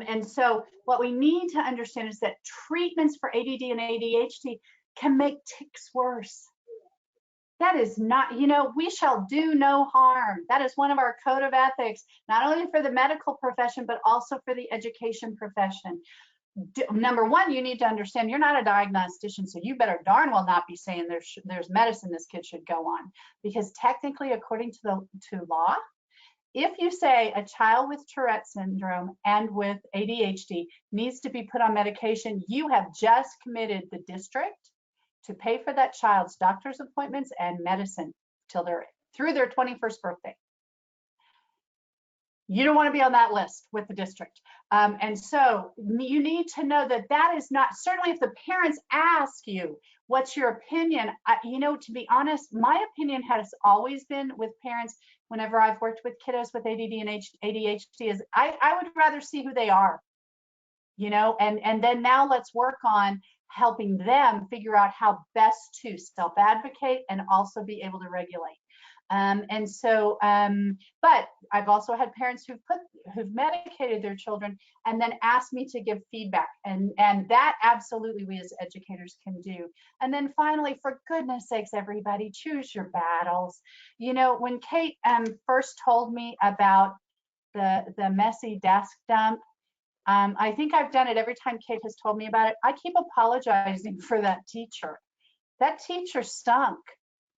And so what we need to understand is that treatments for ADD and ADHD can make tics worse. That is not, you know, we shall do no harm. That is one of our code of ethics, not only for the medical profession, but also for the education profession. Number one, you need to understand you're not a diagnostician, so you better darn well not be saying there's medicine this kid should go on, because technically, according to law, if you say a child with Tourette syndrome and with ADHD needs to be put on medication, you have just committed the district to pay for that child's doctor's appointments and medicine till they're through their 21st birthday. You don't want to be on that list with the district. And so you need to know that that is not, certainly if the parents ask you, what's your opinion? You know, to be honest, my opinion has always been with parents, whenever I've worked with kiddos with ADD and ADHD, is I would rather see who they are, you know, and then now let's work on helping them figure out how best to self-advocate and also be able to regulate. And so, but I've also had parents who've medicated their children and then asked me to give feedback, and that absolutely we as educators can do. And then finally, for goodness sakes, everybody, choose your battles. You know, when Kate first told me about the messy desk dump, I think I've done it every time Kate has told me about it. I keep apologizing for that teacher. That teacher stunk.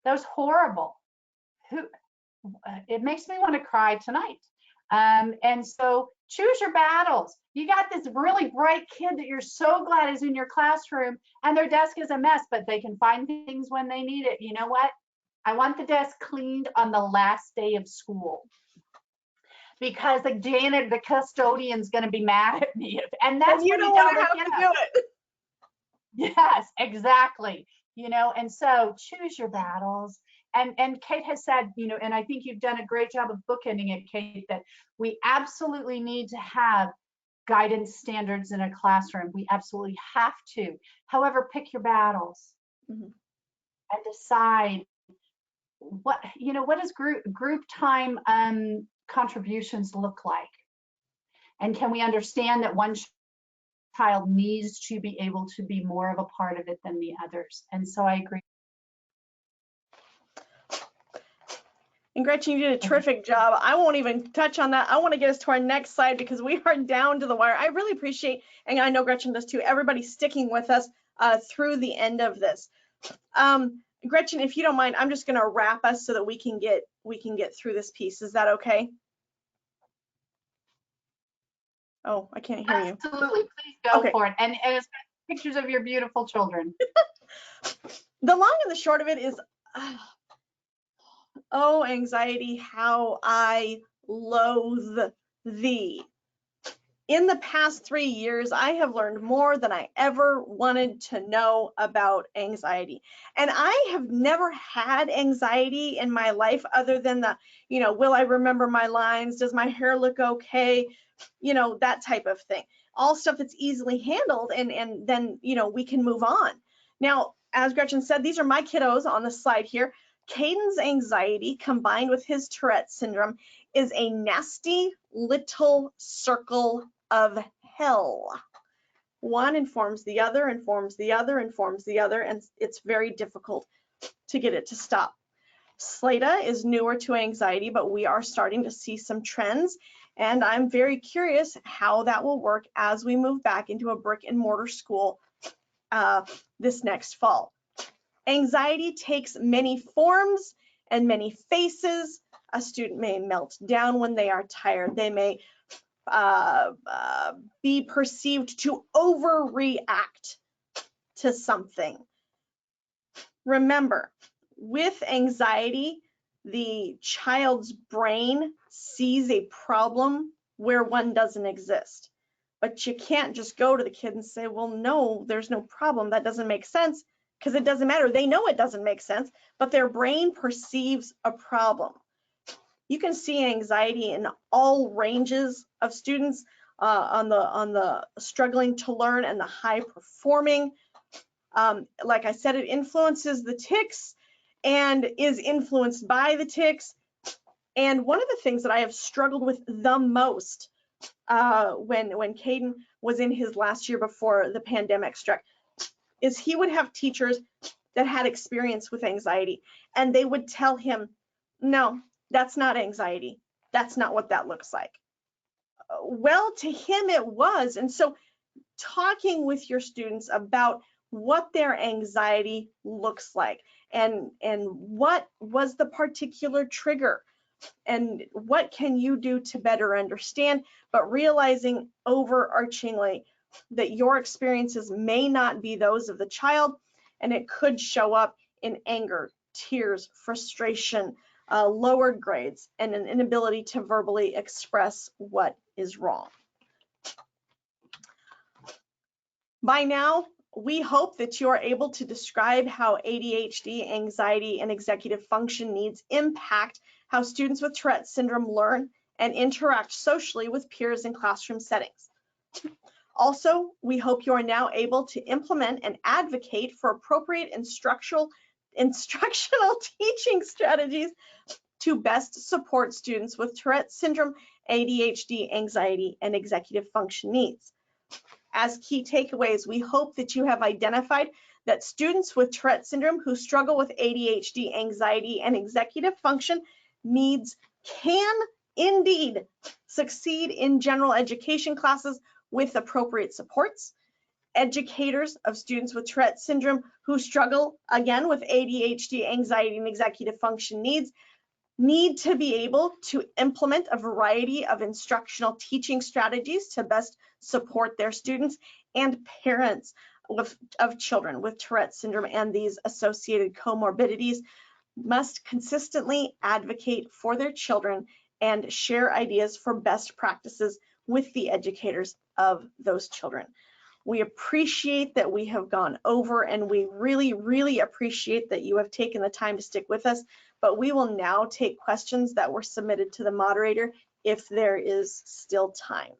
That was horrible. It makes me want to cry tonight. And so choose your battles. You got this really bright kid that you're so glad is in your classroom, and their desk is a mess, but they can find things when they need it. You know what? I want the desk cleaned on the last day of school, because the custodian's going to be mad at me. And that's, you don't want to have to do it. Yes, exactly. You know, and so choose your battles. And Kate has said, you know, and I think you've done a great job of bookending it, Kate, that we absolutely need to have guidance standards in a classroom. We absolutely have to. However, pick your battles and decide what, you know, what does group time contributions look like? And can we understand that one child needs to be able to be more of a part of it than the others? And so I agree. And Gretchen, you did a terrific job. I won't even touch on that. I want to get us to our next slide because we are down to the wire. I really appreciate, and I know Gretchen does too, everybody sticking with us through the end of this. Gretchen, if you don't mind, I'm just going to wrap us so that we can get through this piece. Is that okay? Oh, I can't hear you. Absolutely, please go for it. And it's pictures of your beautiful children. The long and the short of it is, oh, anxiety, how I loathe thee. In the past 3 years, I have learned more than I ever wanted to know about anxiety. And I have never had anxiety in my life other than the, will I remember my lines? Does my hair look okay? That type of thing. All stuff that's easily handled, and then, we can move on. Now, as Gretchen said, these are my kiddos on the slide here. Caden's anxiety combined with his Tourette syndrome is a nasty little circle of hell. One informs the other, informs the other, informs the other, and it's very difficult to get it to stop. Slata is newer to anxiety, but we are starting to see some trends, and I'm very curious how that will work as we move back into a brick and mortar school this next fall. Anxiety takes many forms and many faces. A student may melt down when they are tired. They may be perceived to overreact to something. Remember, with anxiety, the child's brain sees a problem where one doesn't exist. But you can't just go to the kid and say, well, no, there's no problem. That doesn't make sense, because it doesn't matter. They know it doesn't make sense, but their brain perceives a problem. You can see anxiety in all ranges of students, on the struggling to learn and the high performing. Like I said, it influences the tics and is influenced by the tics. And one of the things that I have struggled with the most when Caden was in his last year before the pandemic struck is he would have teachers that had experience with anxiety, and they would tell him, no, that's not anxiety. That's not what that looks like. Well, to him it was. And so talking with your students about what their anxiety looks like and what was the particular trigger and what can you do to better understand, but realizing overarchingly that your experiences may not be those of the child, and it could show up in anger, tears, frustration, lowered grades, and an inability to verbally express what is wrong. By now, we hope that you are able to describe how ADHD, anxiety, and executive function needs impact how students with Tourette syndrome learn and interact socially with peers in classroom settings. Also, we hope you are now able to implement and advocate for appropriate instructional teaching strategies to best support students with Tourette syndrome, ADHD, anxiety, and executive function needs. As key takeaways, we hope that you have identified that students with Tourette syndrome who struggle with ADHD, anxiety, and executive function needs can indeed succeed in general education classes with appropriate supports. Educators of students with Tourette syndrome who struggle, again, with ADHD, anxiety, and executive function needs need to be able to implement a variety of instructional teaching strategies to best support their students, and parents of children with Tourette syndrome and these associated comorbidities must consistently advocate for their children and share ideas for best practices with the educators of those children. We appreciate that we have gone over, and we really, really appreciate that you have taken the time to stick with us, but we will now take questions that were submitted to the moderator if there is still time.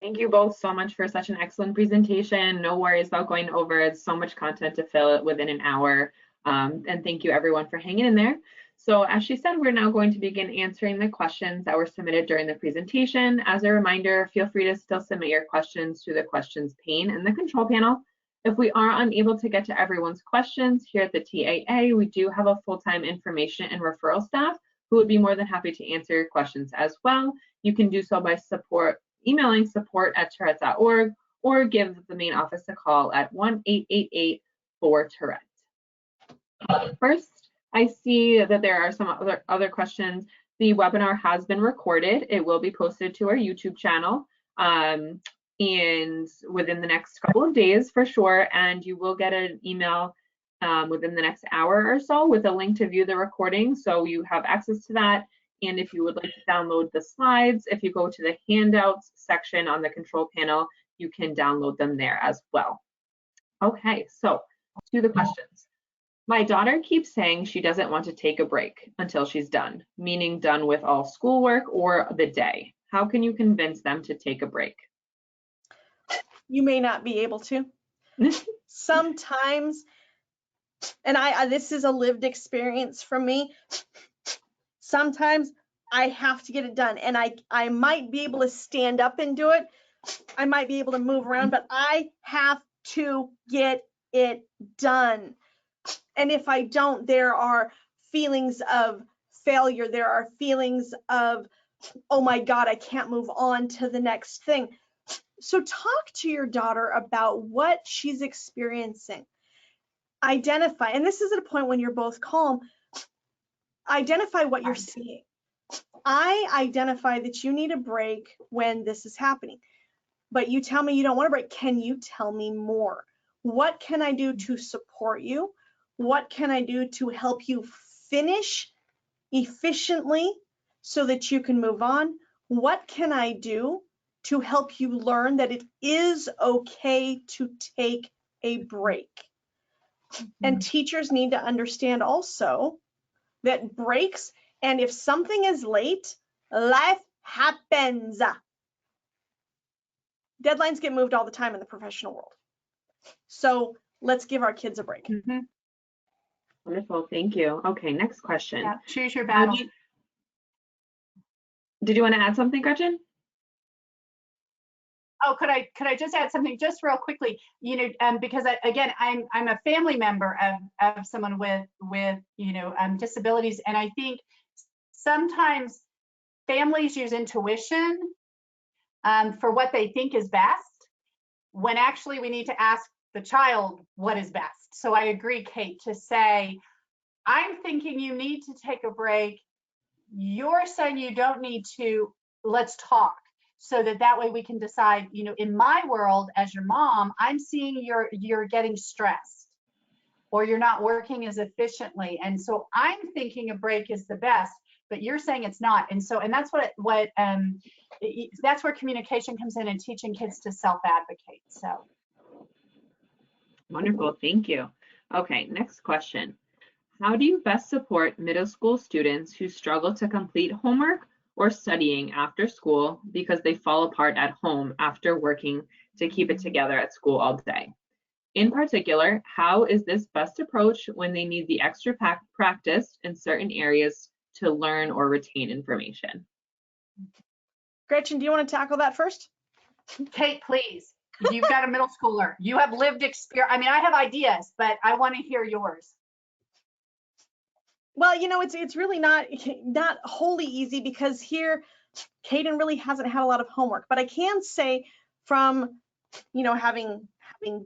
Thank you both so much for such an excellent presentation. No worries about going over. It's so much content to fill within an hour. And thank you everyone for hanging in there. So as she said, we're now going to begin answering the questions that were submitted during the presentation. As a reminder, feel free to still submit your questions through the questions pane in the control panel. If we are unable to get to everyone's questions here at the TAA, we do have a full-time information and referral staff who would be more than happy to answer your questions as well. You can do so by emailing support@tourette.org or give the main office a call at 1-888-4-Tourette. First, I see that there are some other questions. The webinar has been recorded. It will be posted to our YouTube channel and within the next couple of days for sure, and you will get an email within the next hour or so with a link to view the recording, so you have access to that. And if you would like to download the slides, if you go to the handouts section on the control panel, you can download them there as well. Okay, so to the questions. My daughter keeps saying she doesn't want to take a break until she's done, meaning done with all schoolwork or the day. How can you convince them to take a break? You may not be able to. Sometimes, and this is a lived experience from me, sometimes I have to get it done, and I might be able to stand up and do it. I might be able to move around, but I have to get it done. And if I don't, there are feelings of failure. There are feelings of, oh my God, I can't move on to the next thing. So talk to your daughter about what she's experiencing. Identify, and this is at a point when you're both calm, identify what you're seeing. I identify that you need a break when this is happening, but you tell me you don't want a break. Can you tell me more? What can I do to support you? What can I do to help you finish efficiently so that you can move on? What can I do to help you learn that it is okay to take a break? And teachers need to understand also that breaks, and if something is late, life happens. Deadlines get moved all the time in the professional world. So let's give our kids a break. Wonderful, thank you. Okay, next question. Yeah, choose your battle. Did you want to add something, Gretchen? Oh, could I just add something just real quickly? Because again, I'm a family member of someone with disabilities, and I think sometimes families use intuition for what they think is best, when actually we need to ask the child what is best. So I agree, Kate, to say, I'm thinking you need to take a break. You're saying you don't need to. Let's talk. So that way we can decide, in my world as your mom, I'm seeing you're getting stressed or you're not working as efficiently. And so I'm thinking a break is the best, but you're saying it's not. And that's that's where communication comes in and teaching kids to self-advocate. So. Wonderful, thank you. Okay, next question. How do you best support middle school students who struggle to complete homework or studying after school because they fall apart at home after working to keep it together at school all day? In particular, how is this best approach when they need the extra practice in certain areas to learn or retain information? Gretchen, do you want to tackle that first? Kate, please. You've got a middle schooler. You have lived experience. I mean, I have ideas, but I want to hear yours. Well, it's really not wholly easy, because here Caden really hasn't had a lot of homework, but I can say from, having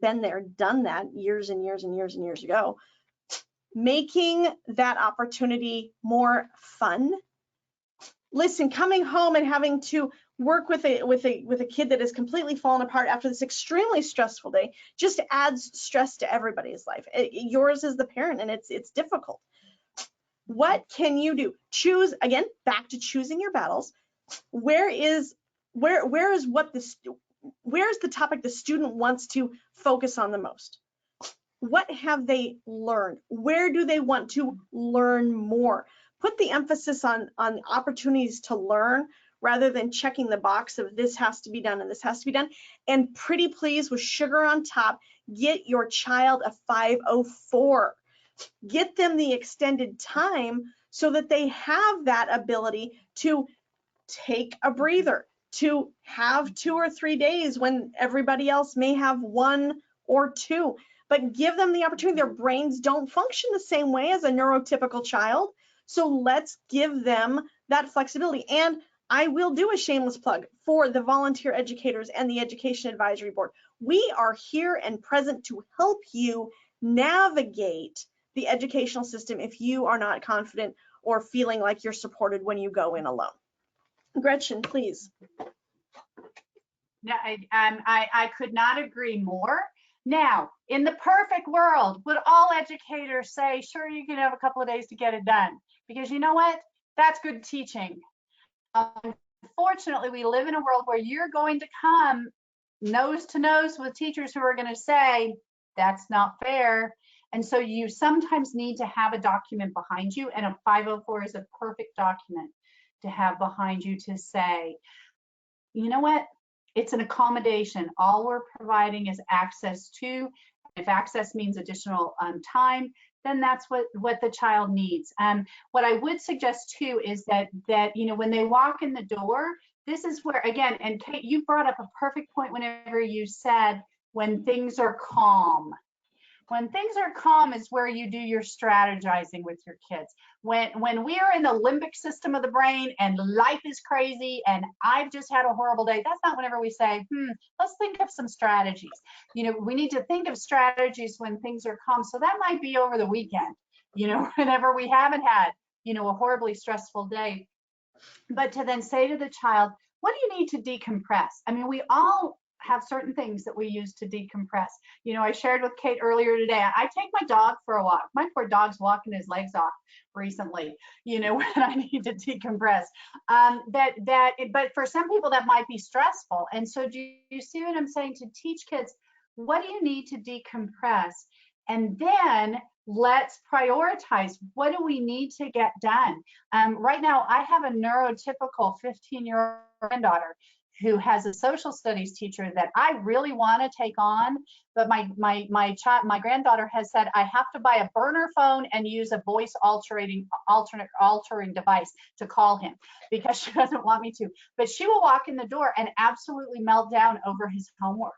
been there, done that years and years and years and years ago, making that opportunity more fun. Listen, coming home and having to work with a kid that is completely fallen apart after this extremely stressful day just adds stress to everybody's life. Yours as the parent, and it's difficult. What can you do? Choose, again, back to choosing your battles. Where's the topic the student wants to focus on the most? What have they learned? Where do they want to learn more? Put the emphasis on opportunities to learn rather than checking the box of this has to be done and this has to be done. And pretty please, with sugar on top, get your child a 504. Get them the extended time so that they have that ability to take a breather, to have 2 or 3 days when everybody else may have 1 or 2, but give them the opportunity. Their brains don't function the same way as a neurotypical child. So let's give them that flexibility. And I will do a shameless plug for the volunteer educators and the Education Advisory Board. We are here and present to help you navigate the educational system if you are not confident or feeling like you're supported when you go in alone. Gretchen, please. Yeah, I could not agree more. Now, in the perfect world, would all educators say, sure, you can have a couple of days to get it done? Because you know what? That's good teaching. Unfortunately, we live in a world where you're going to come nose to nose with teachers who are going to say, that's not fair. And so you sometimes need to have a document behind you, and a 504 is a perfect document to have behind you to say, you know what? It's an accommodation. All we're providing is access to. If access means additional time, then that's what the child needs. What I would suggest too is that when they walk in the door, this is where, again, and Kate, you brought up a perfect point whenever you said when things are calm. When things are calm is where you do your strategizing with your kids. When we are in the limbic system of the brain and life is crazy and I've just had a horrible day, that's not whenever we say, let's think of some strategies. We need to think of strategies when things are calm. So that might be over the weekend, whenever we haven't had, a horribly stressful day. But to then say to the child, what do you need to decompress? I mean, we all have certain things that we use to decompress. I shared with Kate earlier today, I take my dog for a walk. My poor dog's walking his legs off recently, when I need to decompress. But for some people that might be stressful. And so do you see what I'm saying? To teach kids, what do you need to decompress? And then let's prioritize. What do we need to get done? Right now, I have a neurotypical 15-year-old granddaughter who has a social studies teacher that I really want to take on, but my granddaughter has said I have to buy a burner phone and use a voice altering device to call him because she doesn't want me to. But she will walk in the door and absolutely melt down over his homework.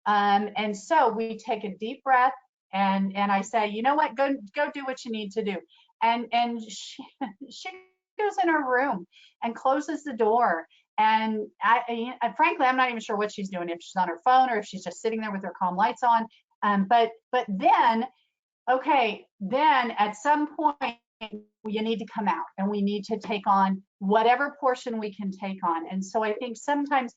And so we take a deep breath and I say, you know what, go do what you need to do. And she goes in her room and closes the door. And frankly, I'm not even sure what she's doing, if she's on her phone or if she's just sitting there with her calm lights on. But then at some point, you need to come out and we need to take on whatever portion we can take on. And so I think sometimes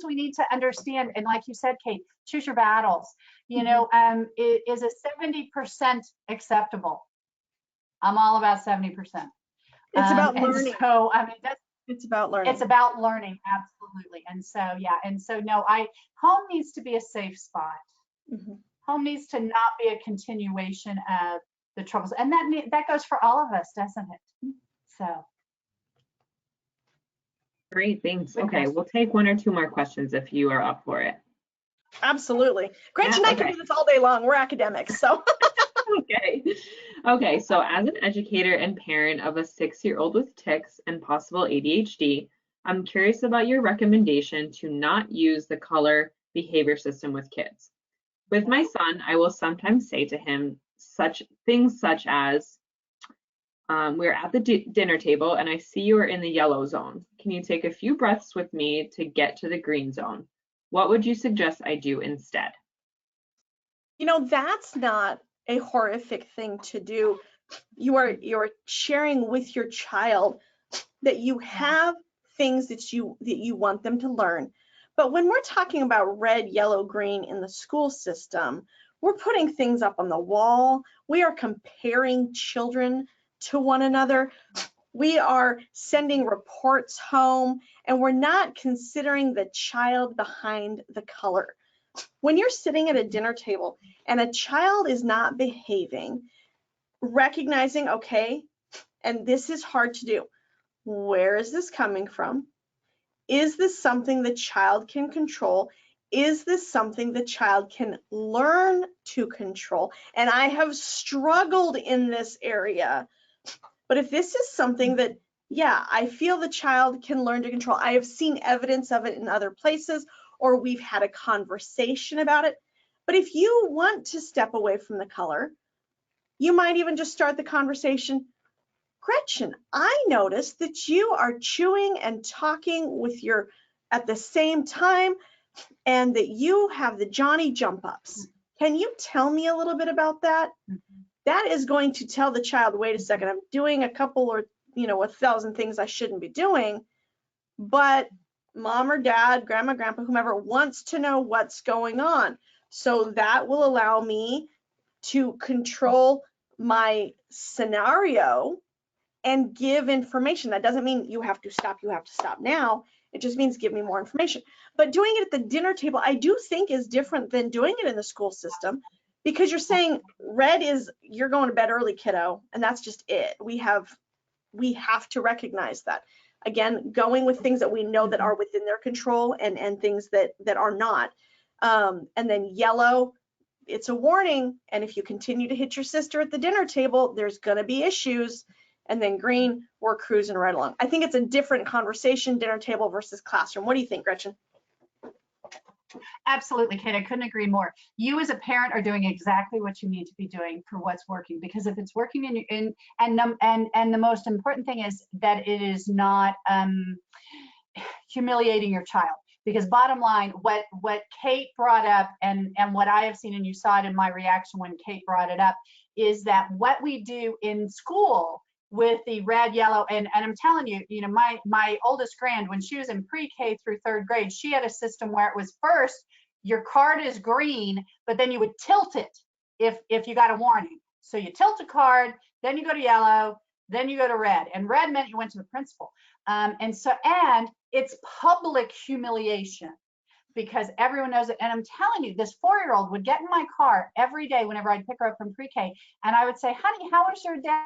we need to understand, and like you said, Kate, choose your battles. Is a 70% acceptable? I'm all about 70%. It's about learning. So, it's about learning. It's about learning, absolutely. And so, no, home needs to be a safe spot. Mm-hmm. Home needs to not be a continuation of the troubles. And that goes for all of us, doesn't it? So. Great, thanks. Okay, we'll take one or two more questions if you are up for it. Absolutely. Gretchen, I can do this all day long. We're academics, so. Okay, so as an educator and parent of a 6-year-old with tics and possible ADHD, I'm curious about your recommendation to not use the color behavior system with kids. With my son, I will sometimes say to him such as, we're at the dinner table and I see you are in the yellow zone. Can you take a few breaths with me to get to the green zone? What would you suggest I do instead? That's not a horrific thing to do. You're sharing with your child that you have things that you want them to learn. But when we're talking about red, yellow, green in the school system, we're putting things up on the wall. We are comparing children to one another. We are sending reports home, and we're not considering the child behind the color. When you're sitting at a dinner table and a child is not behaving, recognizing, okay, and this is hard to do. Where is this coming from? Is this something the child can control? Is this something the child can learn to control? And I have struggled in this area. But if this is something that, I feel the child can learn to control, I have seen evidence of it in other places, or we've had a conversation about it. But if you want to step away from the color, you might even just start the conversation. Gretchen, I noticed that you are chewing and talking with at the same time, and that you have the Johnny jump ups. Can you tell me a little bit about that? Mm-hmm. That is going to tell the child, wait a second, I'm doing a couple or 1,000 things I shouldn't be doing, but mom or dad, grandma, grandpa, whomever wants to know what's going on. So that will allow me to control my scenario and give information. That doesn't mean you have to stop now. It just means give me more information. But doing it at the dinner table, I do think is different than doing it in the school system, because you're saying red is you're going to bed early, kiddo, and that's just it. We have to recognize that. Again, going with things that we know that are within their control and things that are not. And then yellow, it's a warning. And if you continue to hit your sister at the dinner table, there's going to be issues. And then green, we're cruising right along. I think it's a different conversation, dinner table versus classroom. What do you think, Gretchen? Absolutely, Kate, I couldn't agree more. You as a parent are doing exactly what you need to be doing for what's working, because if it's working and the most important thing is that it is not humiliating your child. Because bottom line, what Kate brought up and what I have seen, and you saw it in my reaction when Kate brought it up, is that what we do in school with the red, yellow, and I'm telling you, my oldest grand, when she was in pre-K through 3rd grade, she had a system where it was first, your card is green, but then you would tilt it if you got a warning. So you tilt a card, then you go to yellow, then you go to red, and red meant you went to the principal. And it's public humiliation, because everyone knows it. And I'm telling you, this 4-year-old would get in my car every day whenever I'd pick her up from pre-K, and I would say, honey, how was your day?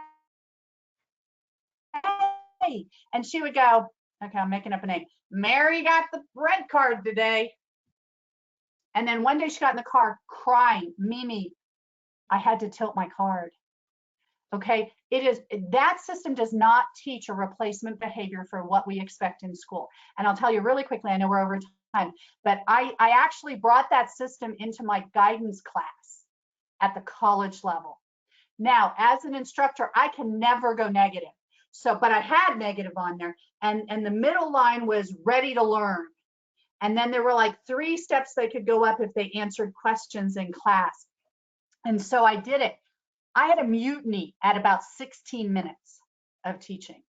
And she would go, okay, I'm making up a name, Mary got the red card today. And then one day she got in the car crying, Mimi, I had to tilt my card. Okay, that system does not teach a replacement behavior for what we expect in school. And I'll tell you really quickly, I know we're over time, but I actually brought that system into my guidance class at the college level. Now, as an instructor, I can never go negative. So, but I had negative on there, and the middle line was ready to learn. And then there were like 3 steps they could go up if they answered questions in class. And so I did it. I had a mutiny at about 16 minutes of teaching,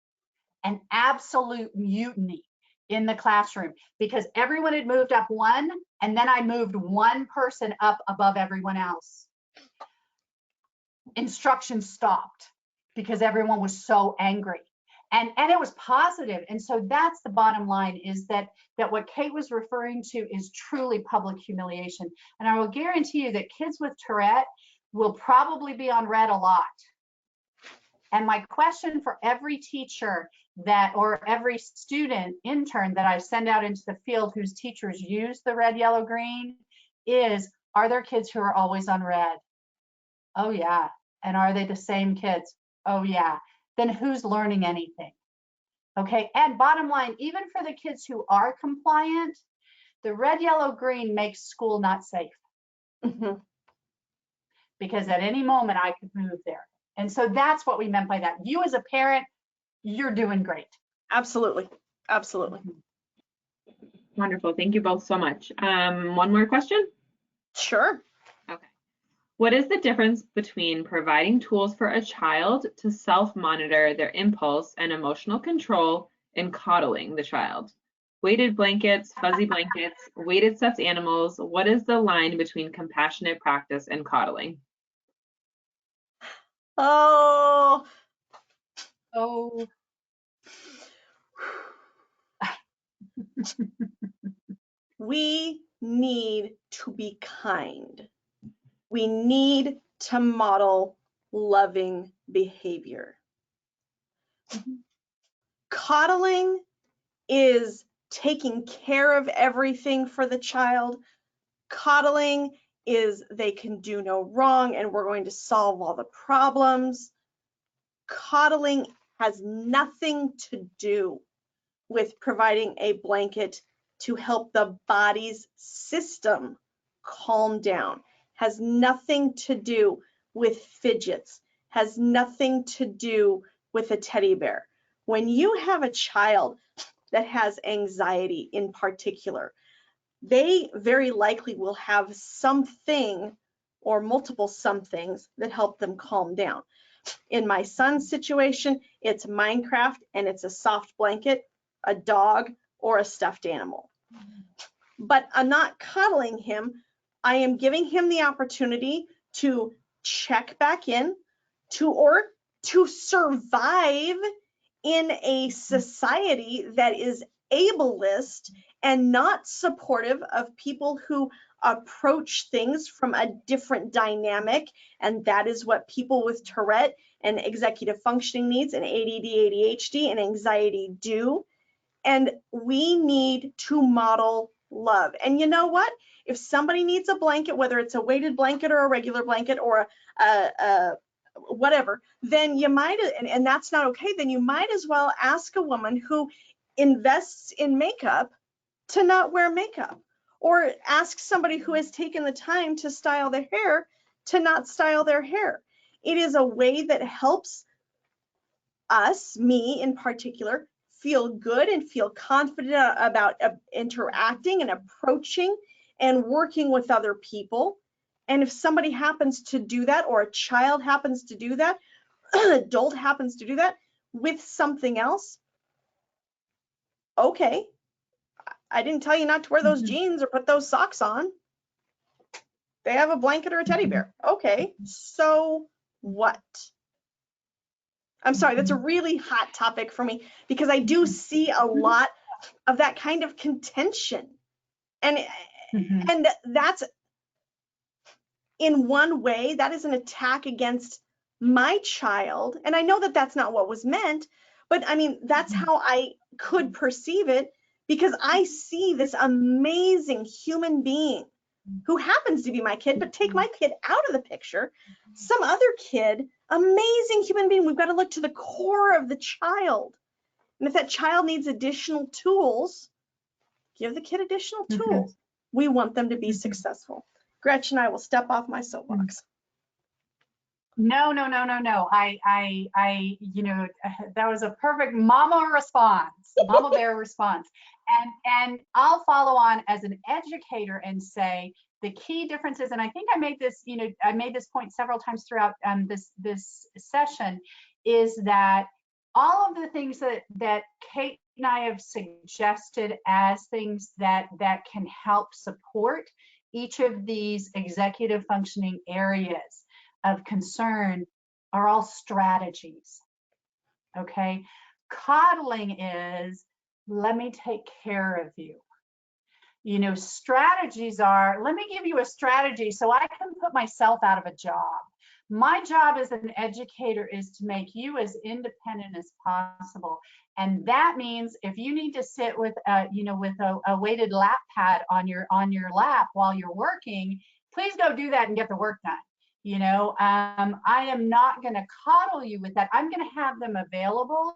an absolute mutiny in the classroom, because everyone had moved up 1, and then I moved 1 person up above everyone else. Instruction stopped because everyone was so angry, and it was positive. And so that's the bottom line, is that what Kate was referring to is truly public humiliation. And I will guarantee you that kids with Tourette will probably be on red a lot. And my question for every teacher or every student intern that I send out into the field whose teachers use the red, yellow, green is, are there kids who are always on red? Oh yeah. And are they the same kids? Oh yeah. Then who's learning anything? Okay, and bottom line, even for the kids who are compliant, the red, yellow, green makes school not safe. Mm-hmm. Because at any moment I could move there. And so that's what we meant by that. You as a parent, you're doing great. Absolutely. Absolutely. Wonderful. Thank you both so much. One more question? Sure. Okay. What is the difference between providing tools for a child to self-monitor their impulse and emotional control and coddling the child? Weighted blankets, fuzzy blankets, weighted stuffed animals. What is the line between compassionate practice and coddling? Oh. We need to be kind. We need to model loving behavior. Coddling is taking care of everything for the child. Coddling is they can do no wrong and we're going to solve all the problems. Coddling has nothing to do with providing a blanket to help the body's system calm down. Has nothing to do with fidgets. Has nothing to do with a teddy bear. When you have a child that has anxiety in particular, they very likely will have something or multiple somethings that help them calm down. In my son's situation, it's Minecraft and it's a soft blanket, a dog, or a stuffed animal. But I'm not coddling him. I am giving him the opportunity to check back in, or to survive in a society that is ableist and not supportive of people who approach things from a different dynamic. And that is what people with Tourette and executive functioning needs and ADD, ADHD, and anxiety do. And we need to model love. And you know what? If somebody needs a blanket, whether it's a weighted blanket or a regular blanket or a whatever, then you might, and that's not okay, then you might as well ask a woman who invests in makeup to not wear makeup, or ask somebody who has taken the time to style their hair to not style their hair. It is a way that helps us, me in particular, feel good and feel confident about interacting and approaching and working with other people. And if somebody happens to do that, or a child happens to do that, an adult happens to do that with something else, okay, I didn't tell you not to wear those jeans or put those socks on. They have a blanket or a teddy bear. Okay, so what? I'm sorry, that's a really hot topic for me because I do see a lot of that kind of contention. And that's, in one way, that is an attack against my child. And I know that that's not what was meant, but I mean, that's how I could perceive it, because I see this amazing human being who happens to be my kid, but take my kid out of the picture, some other kid, amazing human being. We've got to look to the core of the child. And if that child needs additional tools, give the kid additional tools. We want them to be successful. Gretchen, I will step off my soapbox. No. You know, that was a perfect mama response, mama bear response. And I'll follow on as an educator and say the key differences, and I think I made this, you know, I made this point several times throughout this session, is that all of the things that Kate and I have suggested as things that can help support each of these executive functioning areas of concern are all strategies. Okay, coddling is, let me take care of you. You know, strategies are, let me give you a strategy so I can put myself out of a job. My job as an educator is to make you as independent as possible. And that means if you need to sit with you know, with a weighted lap pad on your lap while you're working, please go do that and get the work done. You know, I am not going to coddle you with that. I'm going to have them available.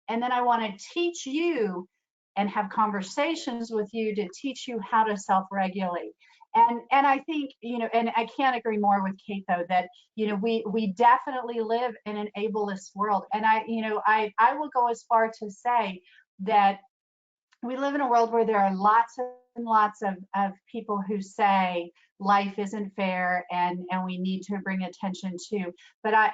And then I want to teach you and have conversations with you to teach you how to self-regulate. And I think, you know, and I can't agree more with Kate, though, that, you know, we definitely live in an ableist world. And I will go as far to say that we live in a world where there are lots and lots of people who say life isn't fair and we need to bring attention to. But I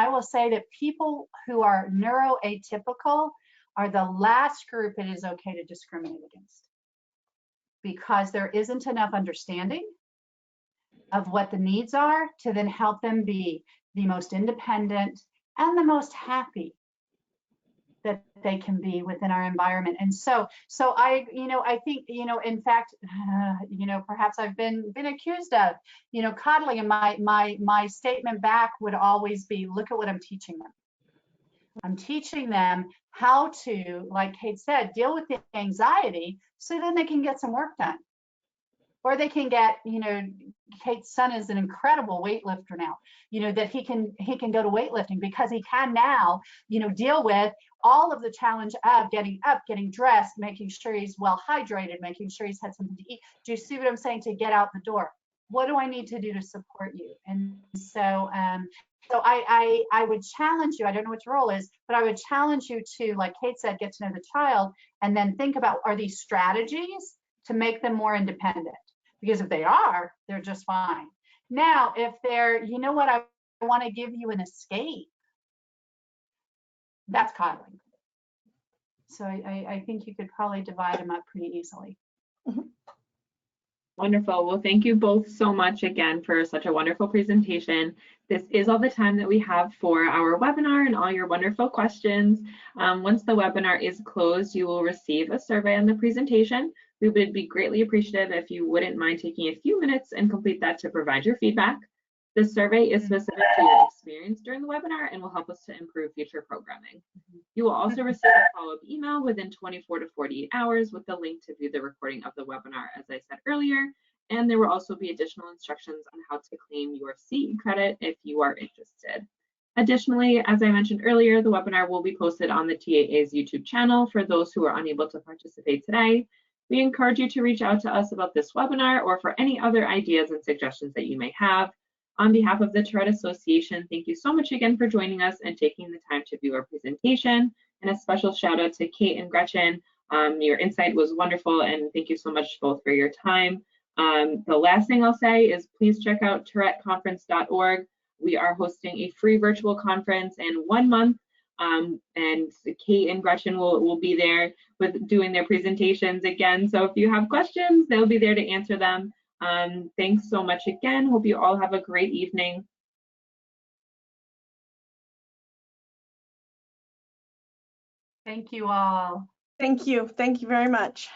will say that people who are neuroatypical are the last group it is okay to discriminate against, because there isn't enough understanding of what the needs are to then help them be the most independent and the most happy that they can be within our environment. And so I think, in fact, perhaps I've been accused of, coddling, and my statement back would always be, look at what I'm teaching them. I'm teaching them how to, like Kate said, deal with the anxiety so then they can get some work done. Or they can get, Kate's son is an incredible weightlifter now, that he can go to weightlifting because he can now, deal with all of the challenge of getting up, getting dressed, making sure he's well hydrated, making sure he's had something to eat. Do you see what I'm saying? To get out the door. What do I need to do to support you? And so I would challenge you, I don't know what your role is, but I would challenge you to, like Kate said, get to know the child and then think about, are these strategies to make them more independent? Because if they are, they're just fine. Now, if they're, I want to give you an escape, that's coddling. So I think you could probably divide them up pretty easily. Wonderful. Well, thank you both so much again for such a wonderful presentation. This is all the time that we have for our webinar and all your wonderful questions. Once the webinar is closed, you will receive a survey on the presentation. We would be greatly appreciative if you wouldn't mind taking a few minutes and complete that to provide your feedback. The survey is specific to your experience during the webinar and will help us to improve future programming. You will also receive a follow-up email within 24 to 48 hours with the link to view the recording of the webinar, as I said earlier, and there will also be additional instructions on how to claim your CE credit if you are interested. Additionally, as I mentioned earlier, the webinar will be posted on the TAA's YouTube channel for those who are unable to participate today. We encourage you to reach out to us about this webinar or for any other ideas and suggestions that you may have. On behalf of the Tourette Association, thank you so much again for joining us and taking the time to view our presentation. And a special shout out to Kate and Gretchen. Your insight was wonderful, and thank you so much both for your time. The last thing I'll say is please check out touretteconference.org. We are hosting a free virtual conference in 1 month, and Kate and Gretchen will be there with doing their presentations again. So if you have questions, they'll be there to answer them. Thanks so much again. Hope you all have a great evening. Thank you all. Thank you. Thank you very much.